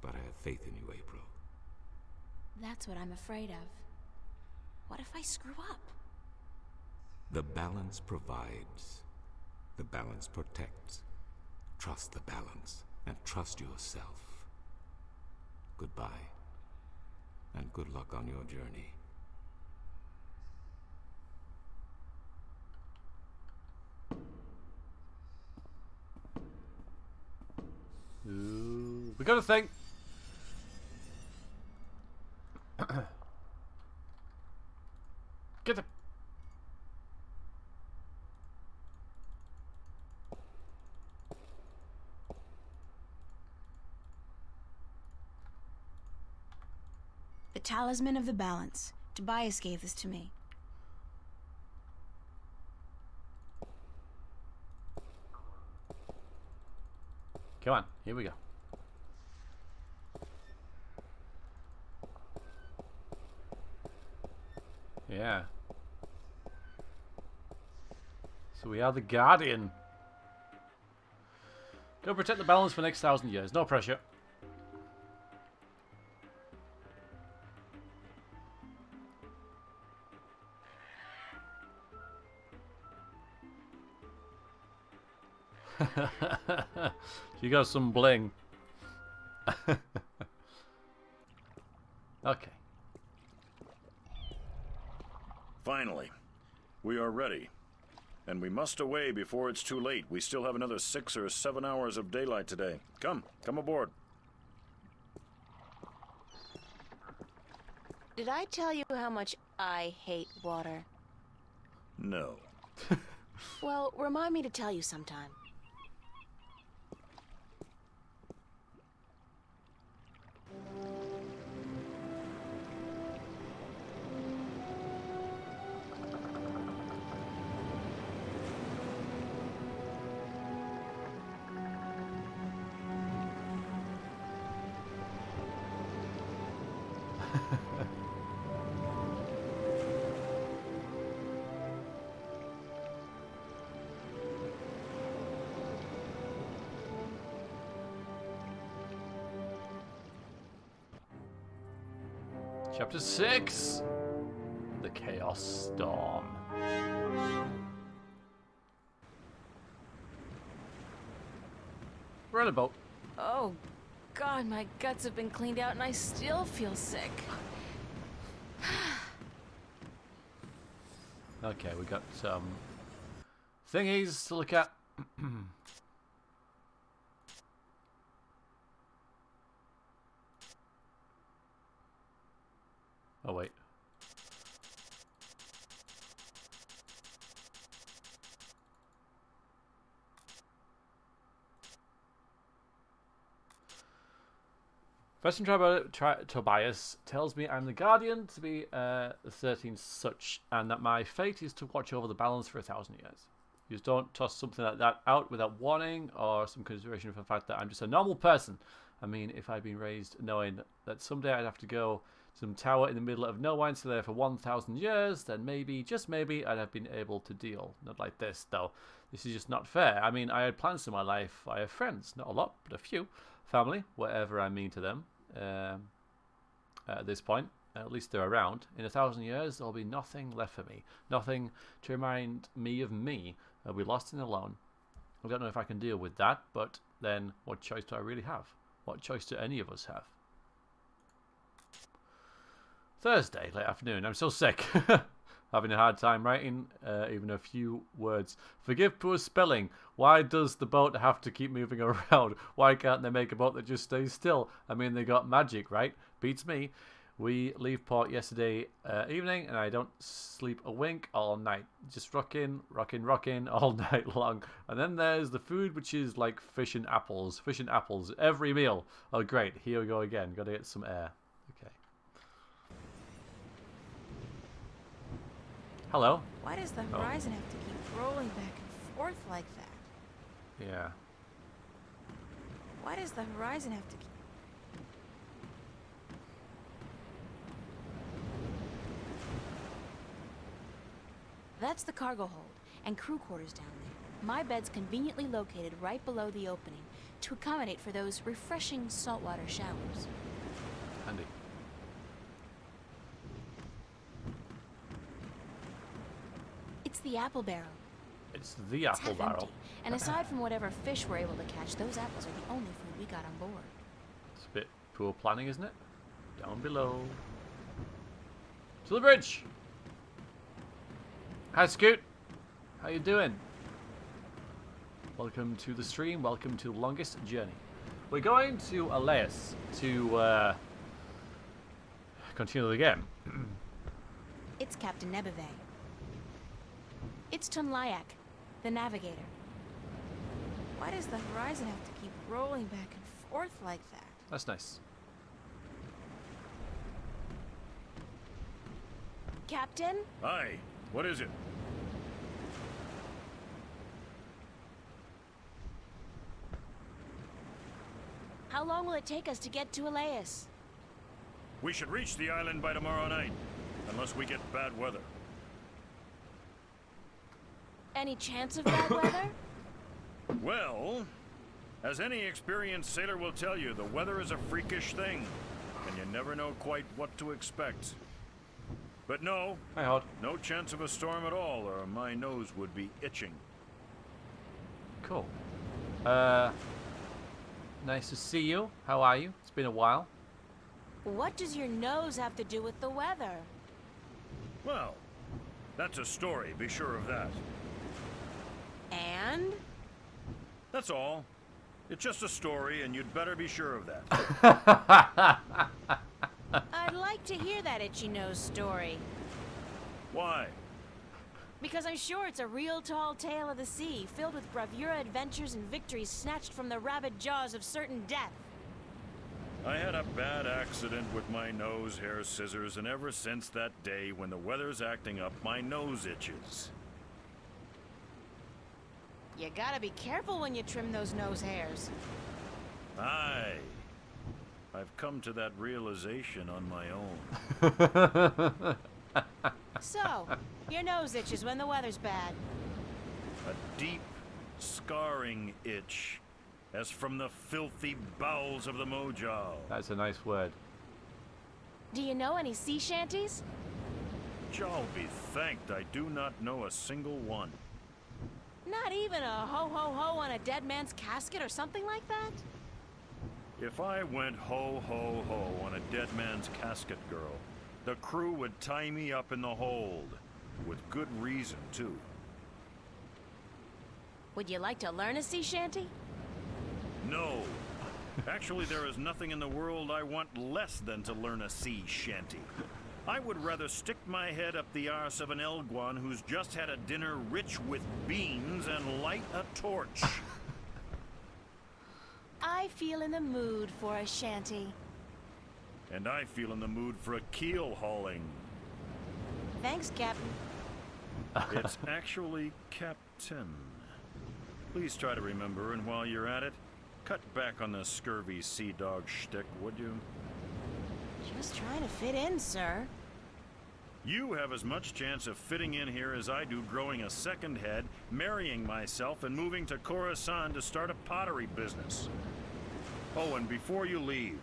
But I have faith in you, April. That's what I'm afraid of. What if I screw up? The balance provides. The balance protects. Trust the balance, and trust yourself. Goodbye, and good luck on your journey. Ooh, we got a thing. Get the. The Talisman of the Balance. Tobias gave this to me. Come on, here we go. Yeah. So we are the Guardian. Go protect the balance for the next 1,000 years. No pressure. You got some bling. Okay. Finally, we are ready. And we must away before it's too late. We still have another 6 or 7 hours of daylight today. Come aboard. Did I tell you how much I hate water? No. Well, remind me to tell you sometime. Chapter 6. The Chaos Storm. We're on a boat. Oh, God, my guts have been cleaned out and I still feel sick. Okay, we got some thingies to look at. Oh, wait. First Tobias tells me I'm the Guardian to be the 13th such, and that my fate is to watch over the balance for 1,000 years. You just don't toss something like that out without warning or some consideration for the fact that I'm just a normal person. I mean, if I'd been raised knowing that someday I'd have to go to some tower in the middle of nowhere and stay there for 1,000 years, then maybe, just maybe, I'd have been able to deal. Not like this, though. This is just not fair. I mean, I had plans in my life. I have friends. Not a lot, but a few. Family, whatever I mean to them. At this point, at least they're around. In 1,000 years, there'll be nothing left for me. Nothing to remind me of me. I'll be lost and alone. I don't know if I can deal with that, but then what choice do I really have? What choice do any of us have? Thursday, late afternoon. I'm still sick. Having a hard time writing even a few words. Forgive poor spelling. Why does the boat have to keep moving around? Why can't they make a boat that just stays still? I mean, they got magic, right? Beats me. We leave port yesterday evening, and I don't sleep a wink all night. Just rocking all night long. And then there's the food, which is like fish and apples. Fish and apples every meal. Oh, great. Here we go again. Got to get some air. Okay. Hello. Why does the horizon have to keep rolling back and forth like that? Yeah. Why does the horizon have to keep... That's the cargo hold and crew quarters down there. My bed's conveniently located right below the opening to accommodate for those refreshing saltwater showers. Handy. It's the apple barrel. It's the apple half barrel. empty. And aside from whatever fish we're able to catch, those apples are the only food we got on board. It's a bit poor planning, isn't it? Down below. To the bridge! Hi, Scoot. How you doing? Welcome to the stream. Welcome to the longest journey. We're going to Elias to continue the game. It's Captain Nebeve. It's Tunlayak, the navigator. Why does the horizon have to keep rolling back and forth like that? That's nice. Captain? Hi. What is it? How long will it take us to get to Elias? We should reach the island by tomorrow night, unless we get bad weather. Any chance of bad weather? Well, as any experienced sailor will tell you, the weather is a freakish thing, and you never know quite what to expect. But no, Hi, Hod. no chance of a storm at all, or my nose would be itching. Cool. Nice to see you. How are you? It's been a while. What does your nose have to do with the weather? Well, that's a story, be sure of that. And? That's all. It's just a story, and you'd better be sure of that. I'd like to hear that itchy nose story. Why? Because I'm sure it's a real tall tale of the sea, filled with bravura adventures and victories snatched from the rabid jaws of certain death. I had a bad accident with my nose hair scissors, and ever since that day, when the weather's acting up, my nose itches. You gotta be careful when you trim those nose hairs. Aye. I've come to that realization on my own. So, your nose itches when the weather's bad. A deep, scarring itch, as from the filthy bowels of the Mojal. That's a nice word. Do you know any sea shanties? Jal be thanked I do not know a single one. Not even a ho-ho-ho on a dead man's casket or something like that? If I went ho-ho-ho on a dead man's casket, girl, the crew would tie me up in the hold. With good reason, too. Would you like to learn a sea shanty? No. Actually, there is nothing in the world I want less than to learn a sea shanty. I would rather stick my head up the arse of an Elguan who's just had a dinner rich with beans and light a torch. I feel in the mood for a shanty. And I feel in the mood for a keel hauling. Thanks, Captain. It's actually Captain. Please try to remember, and while you're at it, cut back on the scurvy sea dog shtick, would you? Just trying to fit in, sir. You have as much chance of fitting in here as I do growing a second head, marrying myself, and moving to Khorasan to start a pottery business. Oh, and before you leave,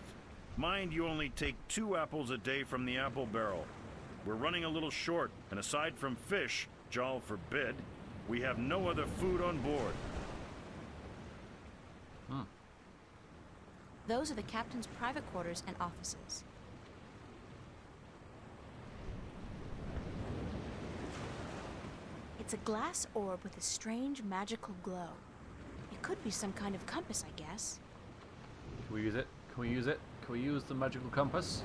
mind you only take 2 apples a day from the apple barrel. We're running a little short, and aside from fish, Jal forbid, we have no other food on board. Those are the captain's private quarters and offices. It's a glass orb with a strange magical glow. It could be some kind of compass, I guess. Can we use it? Can we use it? Can we use the magical compass?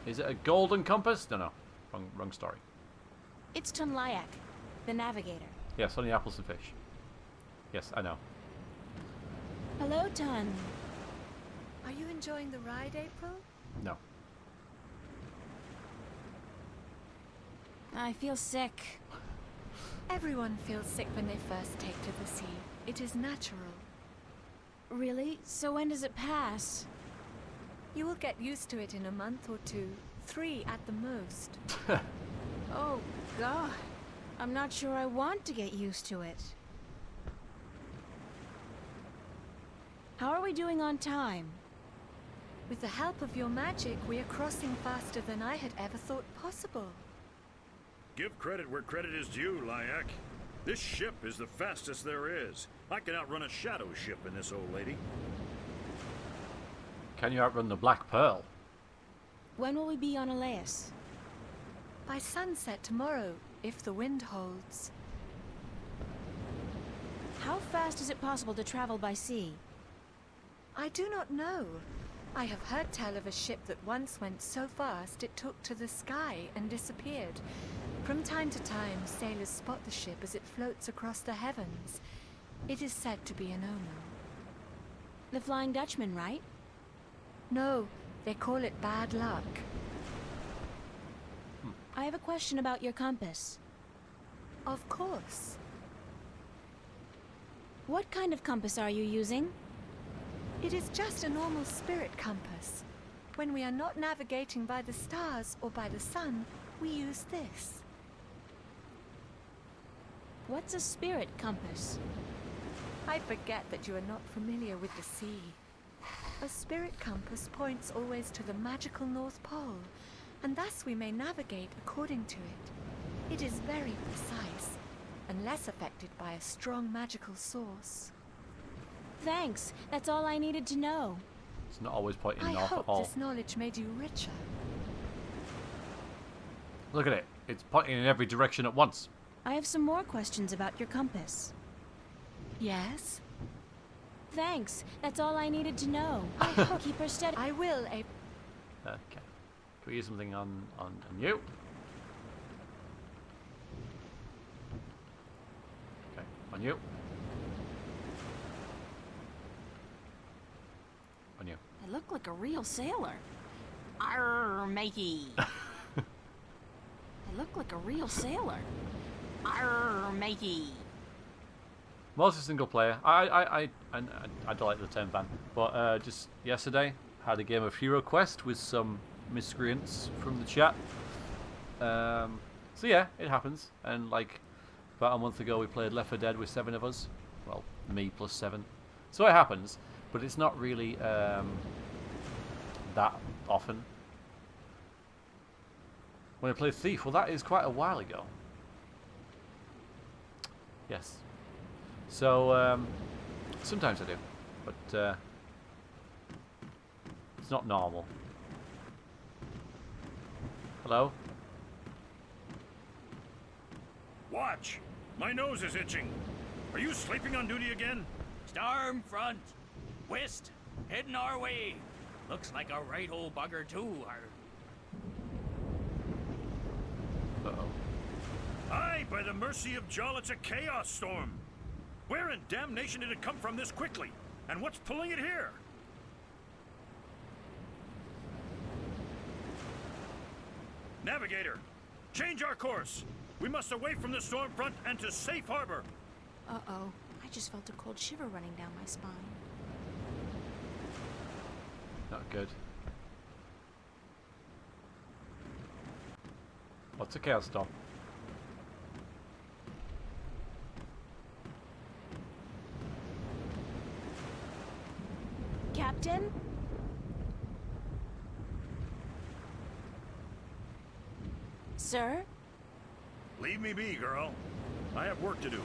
Is it a golden compass? No. Wrong story. It's Tunlayak, the navigator. Yes, only apples and fish. Yes, I know. Hello, Tun. Are you enjoying the ride, April? No. I feel sick. Everyone feels sick when they first take to the sea. It is natural. Really? So when does it pass? You will get used to it in a month or two. 3 at the most. Oh, God. I'm not sure I want to get used to it. How are we doing on time? With the help of your magic, we are crossing faster than I had ever thought possible. Give credit where credit is due, Lyak. This ship is the fastest there is. I can outrun a shadow ship in this old lady. Can you outrun the Black Pearl? When will we be on Elias? By sunset tomorrow, if the wind holds. How fast is it possible to travel by sea? I do not know. I have heard tell of a ship that once went so fast it took to the sky and disappeared. From time to time, sailors spot the ship as it floats across the heavens. It is said to be an omen. The Flying Dutchman, right? No, they call it bad luck. I have a question about your compass. Of course. What kind of compass are you using? It is just a normal spirit compass. When we are not navigating by the stars or by the sun, we use this. What's a spirit compass? I forget that you are not familiar with the sea. A spirit compass points always to the magical North Pole, and thus we may navigate according to it. It is very precise, and less affected by a strong magical source. Thanks. That's all I needed to know. It's not always pointing I north at hope all. this knowledge made you richer. Look at it. It's pointing in every direction at once. I have some more questions about your compass. Yes? Thanks. That's all I needed to know. Keep her steady. I will, Okay. Can we use something on you? Okay, on you. On you. I look like a real sailor. Arr, matey. I look like a real sailor. Arr, matey. Mostly single player. I don't like the term ban, but just yesterday had a game of Hero Quest with some miscreants from the chat. So yeah, it happens. And like about a month ago, we played Left 4 Dead with 7 of us. Well, me plus 7. So it happens, but it's not really that often. When I played Thief, well, that is quite a while ago. Yes. So, sometimes I do, but it's not normal. Hello? Watch! My nose is itching. Are you sleeping on duty again? Storm front. West. Heading our way. Looks like a right old bugger too. Uh-oh. Aye, by the mercy of Jol, it's a chaos storm. Where in damnation did it come from this quickly? And what's pulling it here? Navigator, change our course. We must away from the storm front and to safe harbor. Uh-oh. I just felt a cold shiver running down my spine. Not good. What's a chaos storm? Captain? Sir? Leave me be, girl. I have work to do.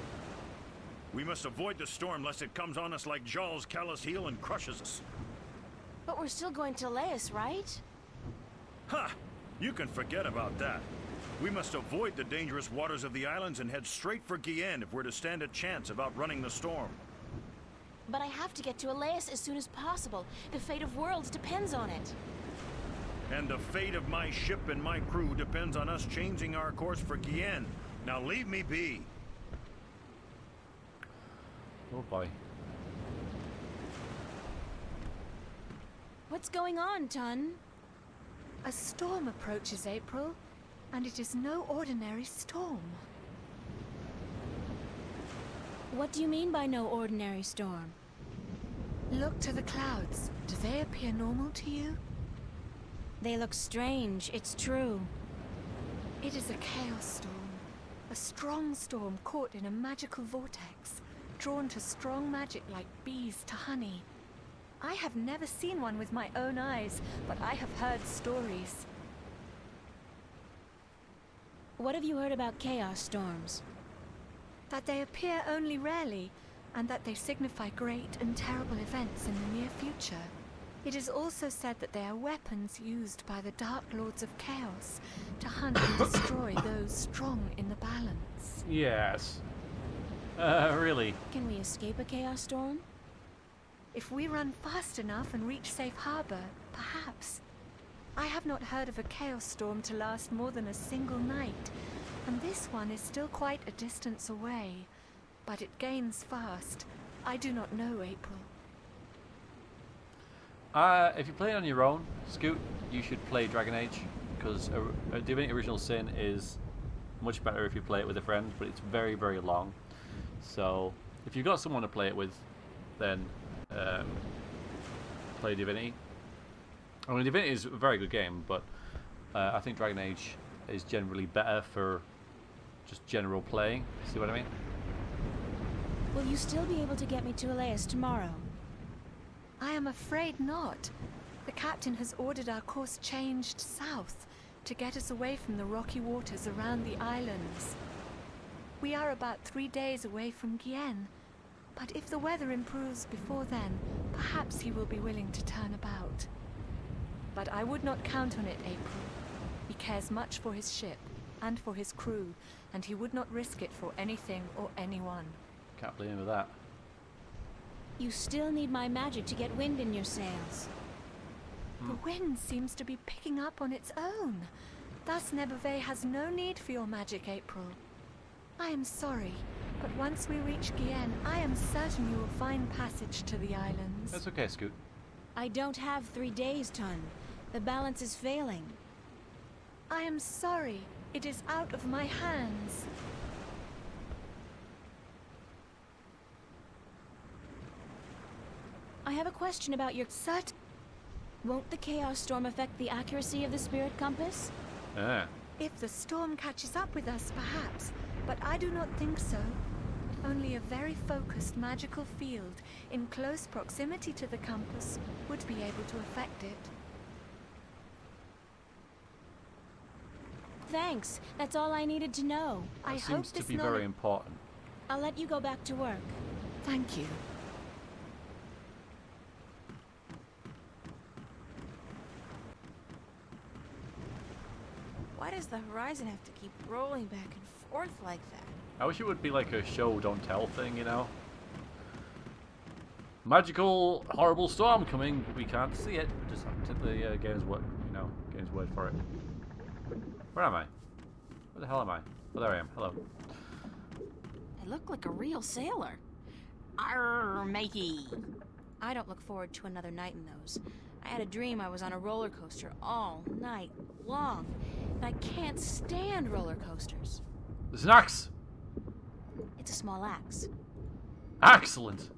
We must avoid the storm lest it comes on us like Jaw's calloused heel and crushes us. But we're still going to Laius, right? Ha! You can forget about that. We must avoid the dangerous waters of the islands and head straight for Guienne if we're to stand a chance of outrunning the storm. But I have to get to Elias as soon as possible. The fate of worlds depends on it. And the fate of my ship and my crew depends on us changing our course for Guienne. Now leave me be. Oh boy. What's going on, Tun? A storm approaches, April, and it is no ordinary storm. What do you mean by no ordinary storm? Look to the clouds. Do they appear normal to you? They look strange, it's true. It is a chaos storm. A strong storm caught in a magical vortex, drawn to strong magic like bees to honey. I have never seen one with my own eyes, but I have heard stories. What have you heard about chaos storms? That they appear only rarely, and that they signify great and terrible events in the near future. It is also said that they are weapons used by the Dark Lords of Chaos to hunt and destroy those strong in the balance. Yes. Really? Can we escape a chaos storm? If we run fast enough and reach safe harbor, perhaps. I have not heard of a chaos storm to last more than a single night, and this one is still quite a distance away. But it gains fast. I do not know, April. If you play it on your own, Scoot, you should play Dragon Age, because Divinity Original Sin is much better if you play it with a friend, but it's very, very long. So, if you've got someone to play it with, then play Divinity. I mean, Divinity is a very good game, but I think Dragon Age is generally better for just general playing. See what I mean? Will you still be able to get me to Elias tomorrow? I am afraid not. The captain has ordered our course changed south to get us away from the rocky waters around the islands. We are about 3 days away from Guienne, but if the weather improves before then, perhaps he will be willing to turn about. But I would not count on it, April. He cares much for his ship and for his crew, and he would not risk it for anything or anyone. Can't blame him with that. You still need my magic to get wind in your sails. The wind seems to be picking up on its own. Thus Nebuve has no need for your magic, April. I am sorry, but once we reach Guienne, I am certain you will find passage to the islands. That's okay, Scoot. I don't have 3 days, Tun. The balance is failing. I am sorry. It is out of my hands. I have a question about your cert. Won't the chaos storm affect the accuracy of the spirit compass? Ah. If the storm catches up with us, perhaps, but I do not think so. Only a very focused magical field in close proximity to the compass would be able to affect it. Thanks. That's all I needed to know. I That hope seems to this be knowledge... very important. I'll let you go back to work. Thank you. Why does the horizon have to keep rolling back and forth like that? I wish it would be like a show don't tell thing, you know? Magical, horrible storm coming. We can't see it. We just have to take the game's word, game's word for it. Where am I? Where the hell am I? Oh, there I am. Hello. I look like a real sailor. Arr, matey. I don't look forward to another night in those. I had a dream I was on a roller coaster all night long, and I can't stand roller coasters. There's an axe! It's a small axe. Excellent!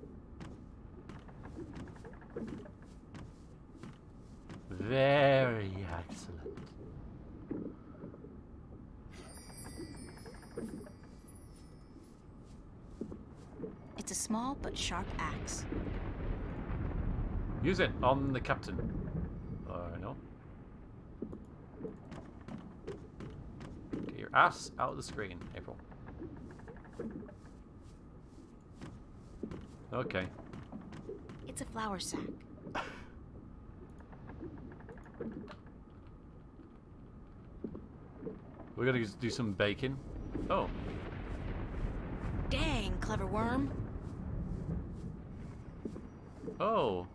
Very excellent. It's a small but sharp axe. Use it on the captain. No. Get your ass out of the screen, April. Okay. It's a flour sack. We're gonna do some baking. Oh. Dang, clever worm. Oh.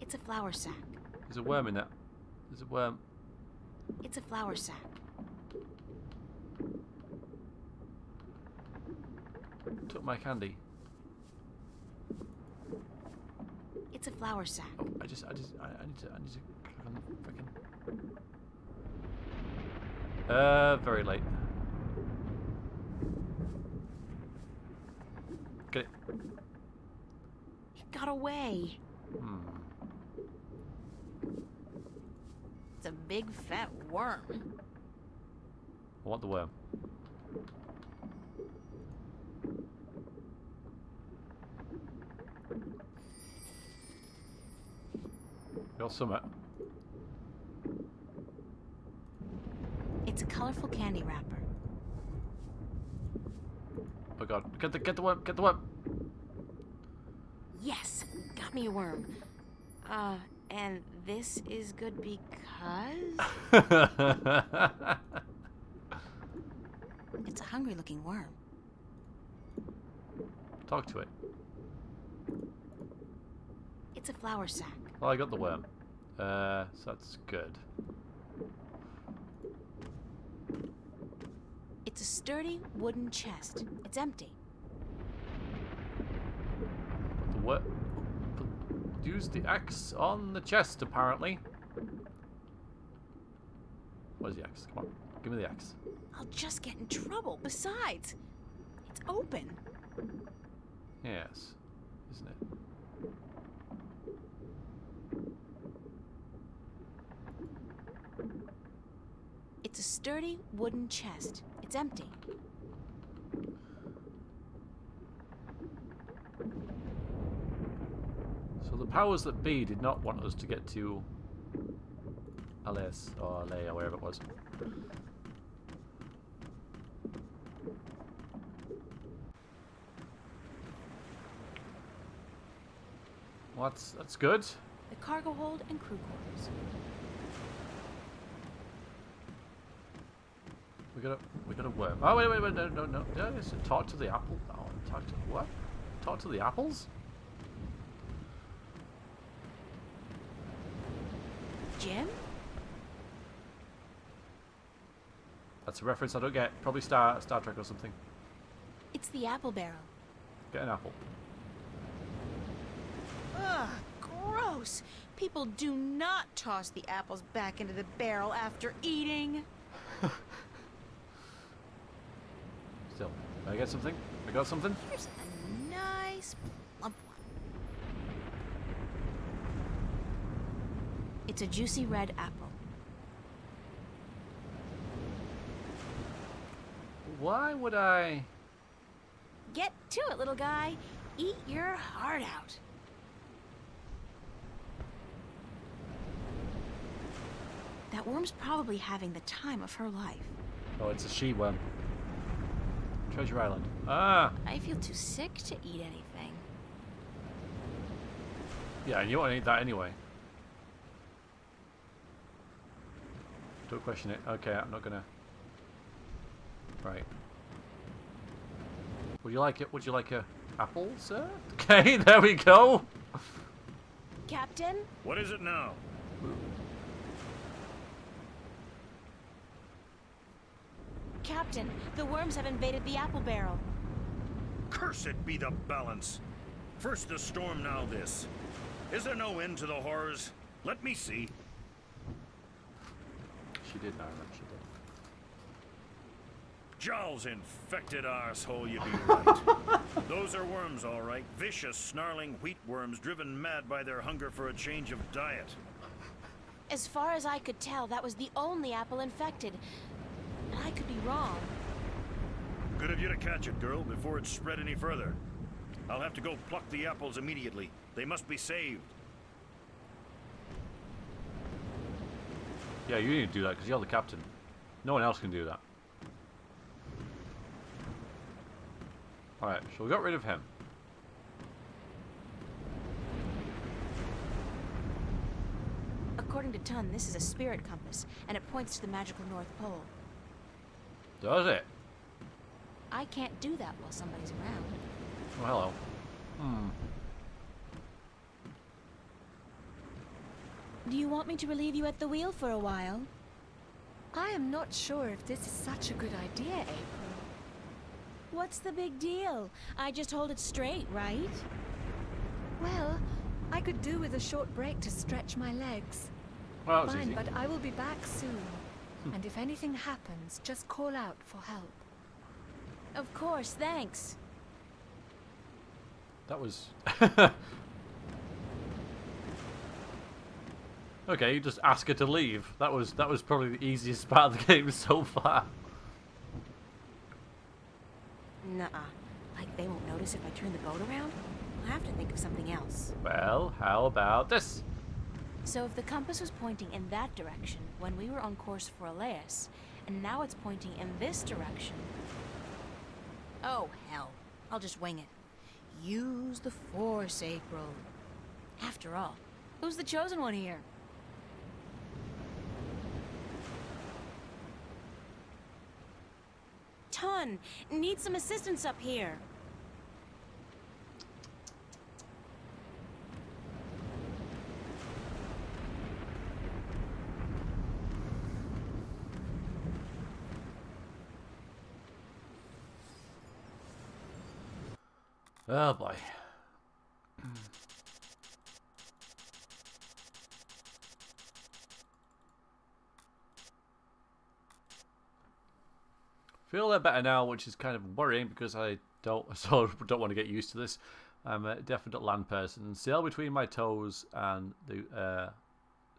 It's a flour sack. There's a worm in that. There's a worm. It's a flour sack. Took my candy. It's a flour sack. Oh, I need to click on the frickin'. Very late. Get it. It got away. It's a big fat worm. I want the worm. Got summit. It's a colorful candy wrapper. Oh god. Get the worm, get the worm. Yes, got me a worm. And this is good because it's a hungry looking worm. Talk to it. It's a flour sack. Well, I got the worm. So that's good. It's a sturdy wooden chest. It's empty. The what? Use the axe on the chest, apparently. Where's the axe? Come on, give me the axe. I'll just get in trouble. Besides, it's open. Yes, isn't it? It's a sturdy wooden chest. It's empty. So the powers that be did not want us to get to Alice or Leia, wherever it was. Well, that's good. The cargo hold and crew quarters. We got a worm. Oh wait, no. Yeah, yes, talk to the apple. Oh, talk to what? Talk to the apples? Jim? That's a reference I don't get. Probably Star Trek or something. It's the apple barrel. Get an apple. Ugh, gross. People do not toss the apples back into the barrel after eating. Still, I get something? I got something? Here's a nice plump one. It's a juicy red apple. Why would I? Get to it, little guy. Eat your heart out. That worm's probably having the time of her life. Oh, it's a she worm. Treasure Island. Ah! I feel too sick to eat anything. Yeah, and you want to eat that anyway. Don't question it. Okay, I'm not gonna. Right. Would you like it? Would you like a apple, sir? Okay, there we go. Captain? What is it now? Captain, the worms have invaded the apple barrel. Cursed be the balance. First the storm, now this. Is there no end to the horrors? Let me see. She did, Ireland. She did. Jowl's infected arsehole, you be right. Those are worms, all right. Vicious, snarling wheat worms driven mad by their hunger for a change of diet. As far as I could tell, that was the only apple infected. But I could be wrong. Good of you to catch it, girl, before it spread any further. I'll have to go pluck the apples immediately. They must be saved. Yeah, you need to do that because you're the captain. No one else can do that. Alright, so we got rid of him. According to Tun, this is a spirit compass, and it points to the magical North Pole. Does it? I can't do that while somebody's around. Oh, hello. Do you want me to relieve you at the wheel for a while? I am not sure if this is such a good idea, April. What's the big deal? I just hold it straight, right? Well, I could do with a short break to stretch my legs. Well, that was Fine, easy. but I will be back soon. And if anything happens, just call out for help. Of course, thanks. That was... Okay, you just ask her to leave. That was probably the easiest part of the game so far. Nuh-uh. Like they won't notice if I turn the boat around? I'll have to think of something else. Well, how about this? So if the compass was pointing in that direction when we were on course for Elias, and now it's pointing in this direction... Oh, hell. I'll just wing it. Use the Force, April. After all, who's the chosen one here? Tun, need some assistance up here. Oh boy. Feel a bit better now, which is kind of worrying because I don't want to get used to this. I'm a definite land person. Sail between my toes and the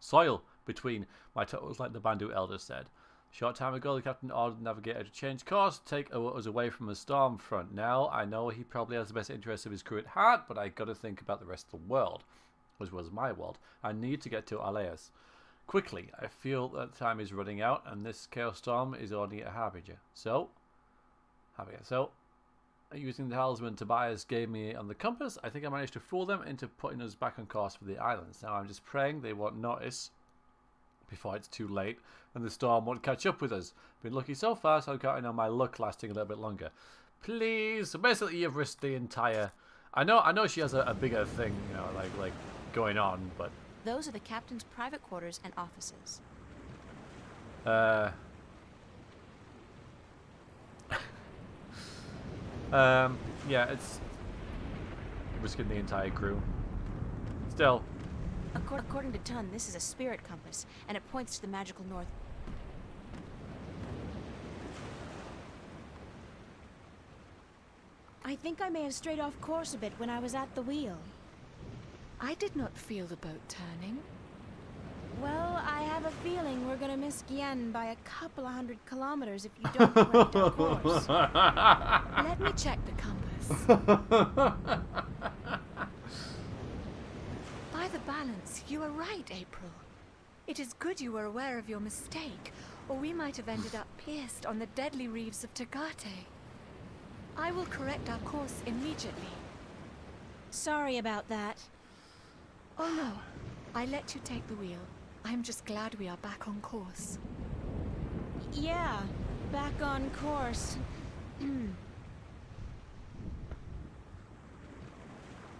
soil between my toes, like the Bandu Elder said. Short time ago, the captain ordered the navigator to change course, take us away from the storm front. Now, I know he probably has the best interest of his crew at heart, but I got to think about the rest of the world, as well as my world. I need to get to Elias quickly. I feel that time is running out, and this chaos storm is only a harbinger. So, using the talisman Tobias gave me on the compass, I think I managed to fool them into putting us back on course for the islands. Now I'm just praying they won't notice before it's too late, and the storm won't catch up with us. Been lucky so far, so I'm counting on my luck lasting a little bit longer. Please. So basically, you've risked the entire. I know she has a bigger thing, you know, like going on, but Those are the captain's private quarters and offices. Yeah, it's risking the entire crew. Still. According to Tun, this is a spirit compass, and it points to the magical north. I think I may have strayed off course a bit when I was at the wheel. I did not feel the boat turning. Well, I have a feeling we're gonna miss Gien by a couple of 100 kilometers if you don't correct our course. Let me check the compass. By the balance, you are right, April. It is good you were aware of your mistake, or we might have ended up pierced on the deadly reefs of Tagate. I will correct our course immediately. Sorry about that. Oh no, I let you take the wheel. I'm just glad we are back on course. Yeah, back on course.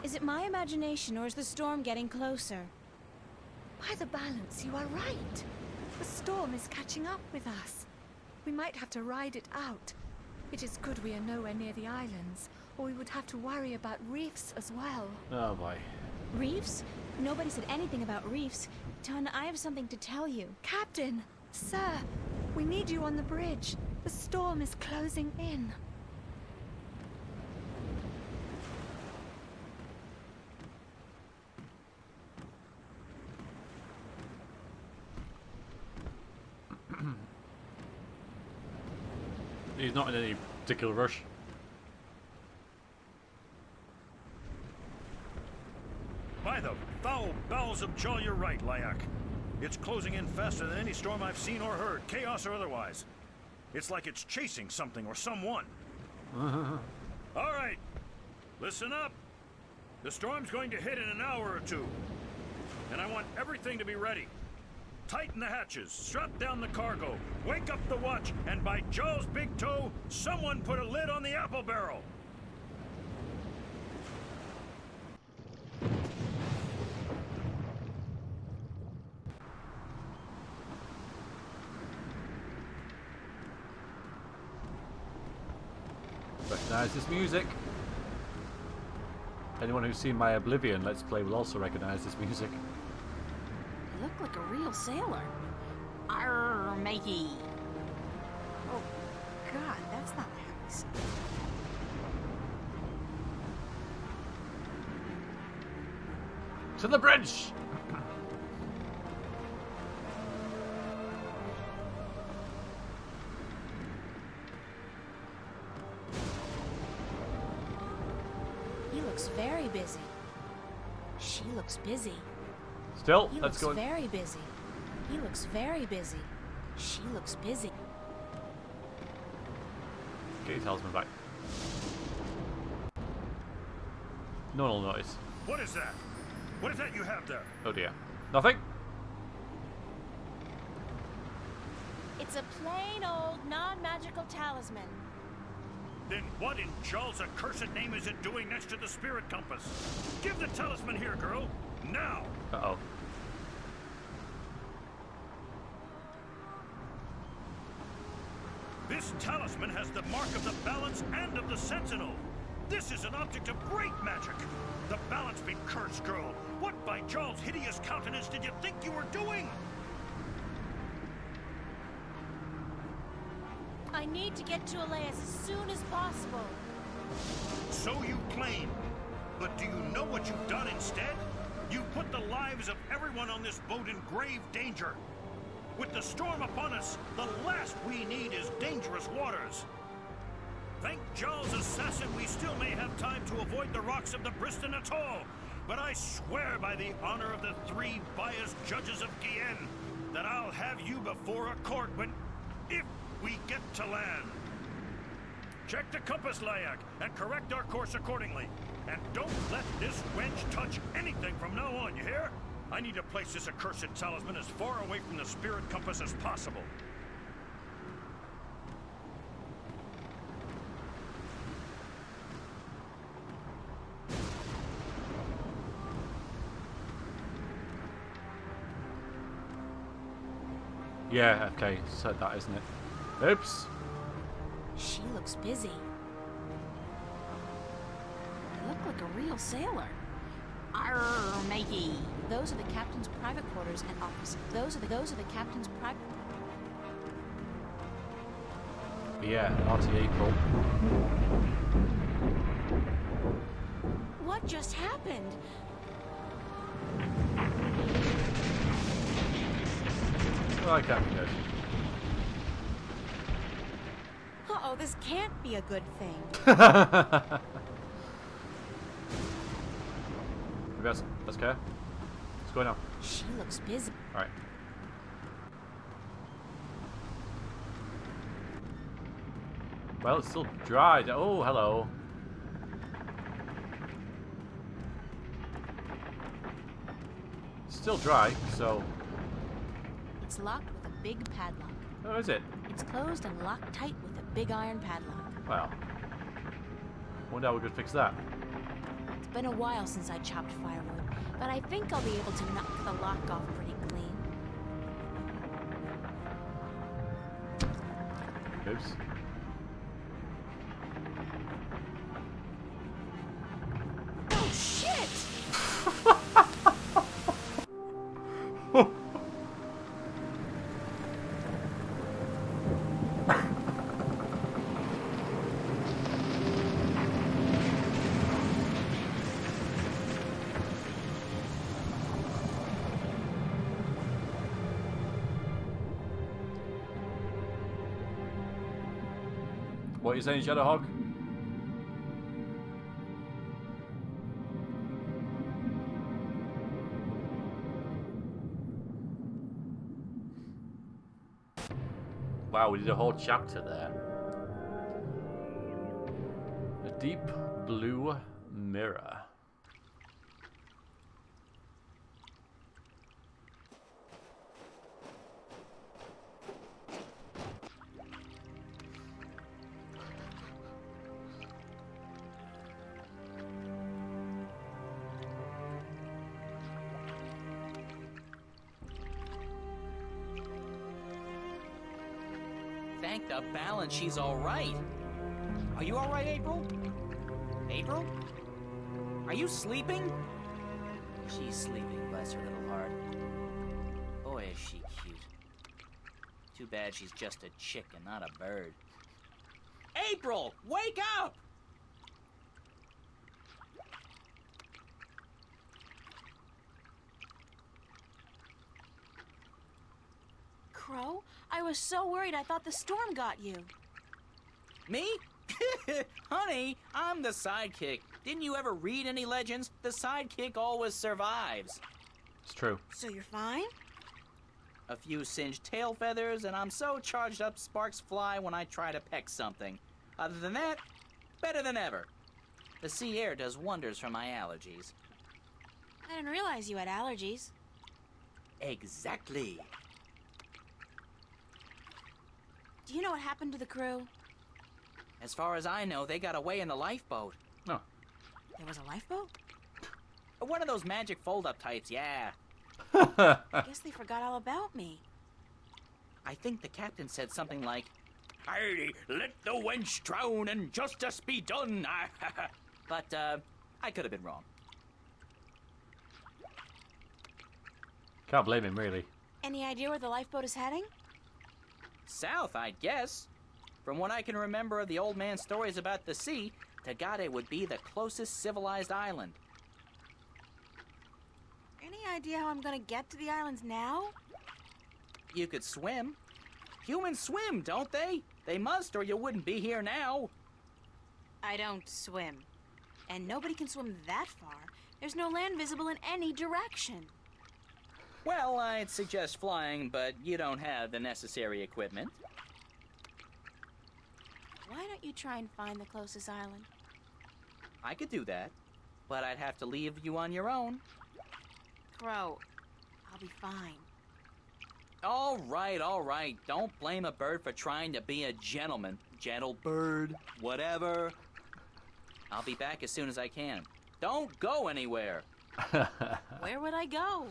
Is it my imagination, or is the storm getting closer? By the balance, you are right. The storm is catching up with us. We might have to ride it out. It is good we are nowhere near the islands, or we would have to worry about reefs as well. Oh boy. Reefs? Nobody said anything about reefs. Tun, I have something to tell you. Captain! Sir! We need you on the bridge. The storm is closing in. He's not in any particular rush. By the foul bowels of Jaw, you're right, Lyak. It's closing in faster than any storm I've seen or heard, chaos or otherwise. It's like it's chasing something or someone. All right, listen up. The storm's going to hit in an hour or two, and I want everything to be ready. Tighten the hatches, strap down the cargo, wake up the watch, and by Joe's big toe, someone put a lid on the apple barrel. Recognize this music. Anyone who's seen my Oblivion Let's Play will also recognize this music. You look like a real sailor. Arr, matey. Oh, God, that's not a happy sound. To the bridge! He looks very busy. She looks busy. Still, He let's looks go. very busy. He looks very busy. She looks busy. Get your talisman back. No one will notice. What is that? What is that you have there? Oh dear. Nothing? It's a plain old non-magical talisman. Then what in Joel's accursed name is it doing next to the spirit compass? Give the talisman here, girl. Now! Uh-oh. This talisman has the mark of the balance and of the sentinel. This is an object of great magic. The balance be cursed, girl. What by Joel's hideous countenance did you think you were doing? I need to get to Elias as soon as possible. So you claim. But do you know what you've done instead? You put the lives of everyone on this boat in grave danger. With the storm upon us, the last we need is dangerous waters. Thank Joel's assassin we still may have time to avoid the rocks of the Briston Atoll. But I swear by the honor of the 3 biased judges of Guienne that I'll have you before a court when... if we get to land. Check the compass, Layak, and correct our course accordingly. And don't let this wench touch anything from now on, you hear? I need to place this accursed talisman as far away from the spirit compass as possible. Yeah, okay, said that, isn't it? Oops. She looks busy. You look like a real sailor. Arr, matey. Those are the captain's private quarters and office. Those are the captain's private. Yeah, RTA pull. What just happened? Well, I can't be good. Uh-oh, this can't be a good thing. Maybe that's okay. What's going on? She looks busy. Alright. Well, it's still dry. Oh, hello. It's still dry, so... It's locked with a big padlock. Oh, is it? It's closed and locked tight with a big iron padlock. Well. Wonder how we could fix that. It's been a while since I chopped firewood, but I think I'll be able to knock the lock off pretty clean. Oops. Oh, shit! What are you saying, Shadowhog? Wow, we did a whole chapter there. A Deep blue mirror. Thank the balance she's all right. Are you all right, April? April? Are you sleeping? She's sleeping, bless her little heart. Boy, is she cute. Too bad she's just a chick and not a bird. April, wake up! Crow, I was so worried I thought the storm got you. Me? Honey, I'm the sidekick. Didn't you ever read any legends? The sidekick always survives. It's true. So you're fine? A few singed tail feathers, and I'm so charged up sparks fly when I try to peck something. Other than that, better than ever. The sea air does wonders for my allergies. I didn't realize you had allergies. Exactly. Do you know what happened to the crew? As far as I know, they got away in the lifeboat. No. There was a lifeboat? One of those magic fold-up types, yeah. I guess they forgot all about me. I think the captain said something like, "Hey, let the wench drown and justice be done." But, I could have been wrong. Can't blame him, really. Any idea where the lifeboat is heading? South, I'd guess. From what I can remember of the old man's stories about the sea, Tagade would be the closest civilized island. Any idea how I'm gonna get to the islands now? You could swim. Humans swim, don't they? They must, or you wouldn't be here now. I don't swim. And nobody can swim that far. There's no land visible in any direction. Well, I'd suggest flying, but you don't have the necessary equipment. Why don't you try and find the closest island? I could do that, but I'd have to leave you on your own. Crow, I'll be fine. All right. Don't blame a bird for trying to be a gentleman. Gentle bird, whatever. I'll be back as soon as I can. Don't go anywhere. Where would I go?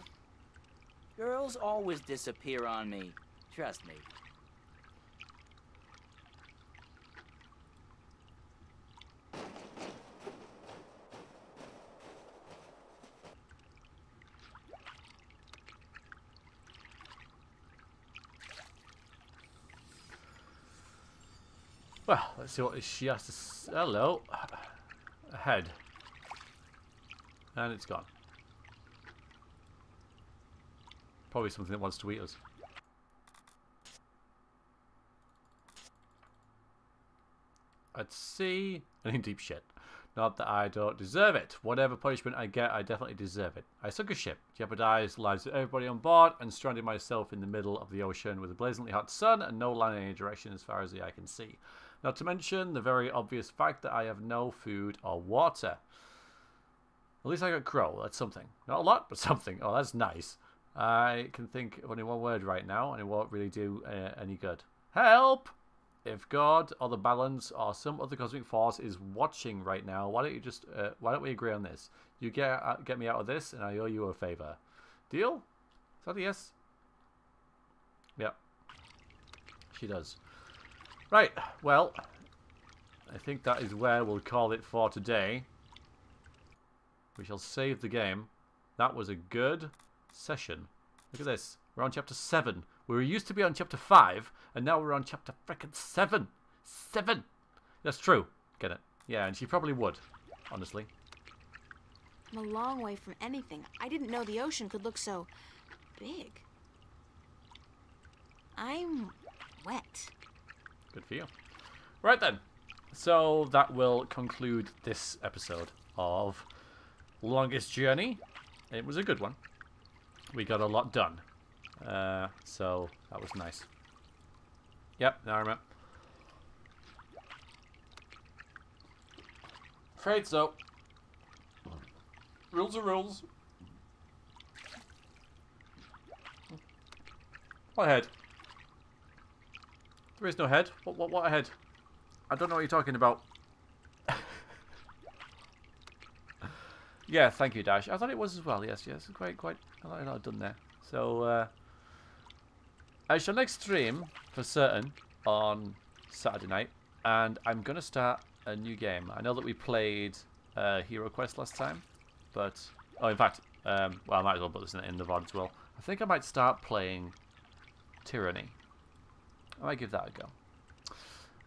Girls always disappear on me. Trust me. Well, let's see what she has to hello. Ahead. And it's gone. Probably something that wants to eat us. At sea and in deep shit. Not that I don't deserve it. Whatever punishment I get, I definitely deserve it. I sunk a ship, jeopardized the lives of everybody on board, and stranded myself in the middle of the ocean with a blazingly hot sun and no land in any direction as far as the eye can see. Not to mention the very obvious fact that I have no food or water. At least I got Crow. That's something. Not a lot, but something. Oh, that's nice. I can think of only one word right now, and it won't really do any good. Help! If God or the balance or some other cosmic force is watching right now, why don't we agree on this? You get me out of this, and I owe you a favor. Deal? Is that a yes? Yep. She does. Right. Well, I think that is where we'll call it for today. We shall save the game. That was a good session. Look at this. We're on chapter 7. We were used to be on chapter 5, and now we're on chapter frickin' 7. 7! That's true. Get it? Yeah, and she probably would, honestly. I'm a long way from anything. I didn't know the ocean could look so big. I'm wet. Good for you. Right then. So that will conclude this episode of Longest Journey. It was a good one. We got a lot done. So that was nice. Yep, now I remember. Afraid so. Rules are rules. What head? There is no head. What head? I don't know what you're talking about. Yeah, thank you, Dash. I thought it was as well. Yes. Quite. I like how I've done there. So, I shall next stream for certain on Saturday night, and I'm gonna start a new game. I know that we played Hero Quest last time, but in fact, well, I might as well put this in the VOD as well. I think I might start playing Tyranny. I might give that a go.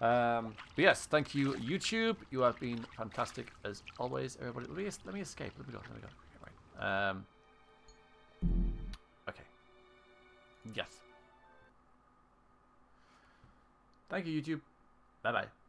But yes, thank you, YouTube. You have been fantastic as always, everybody. Let me escape. Let me go. Okay, right. Okay. Yes. Thank you, YouTube. Bye bye.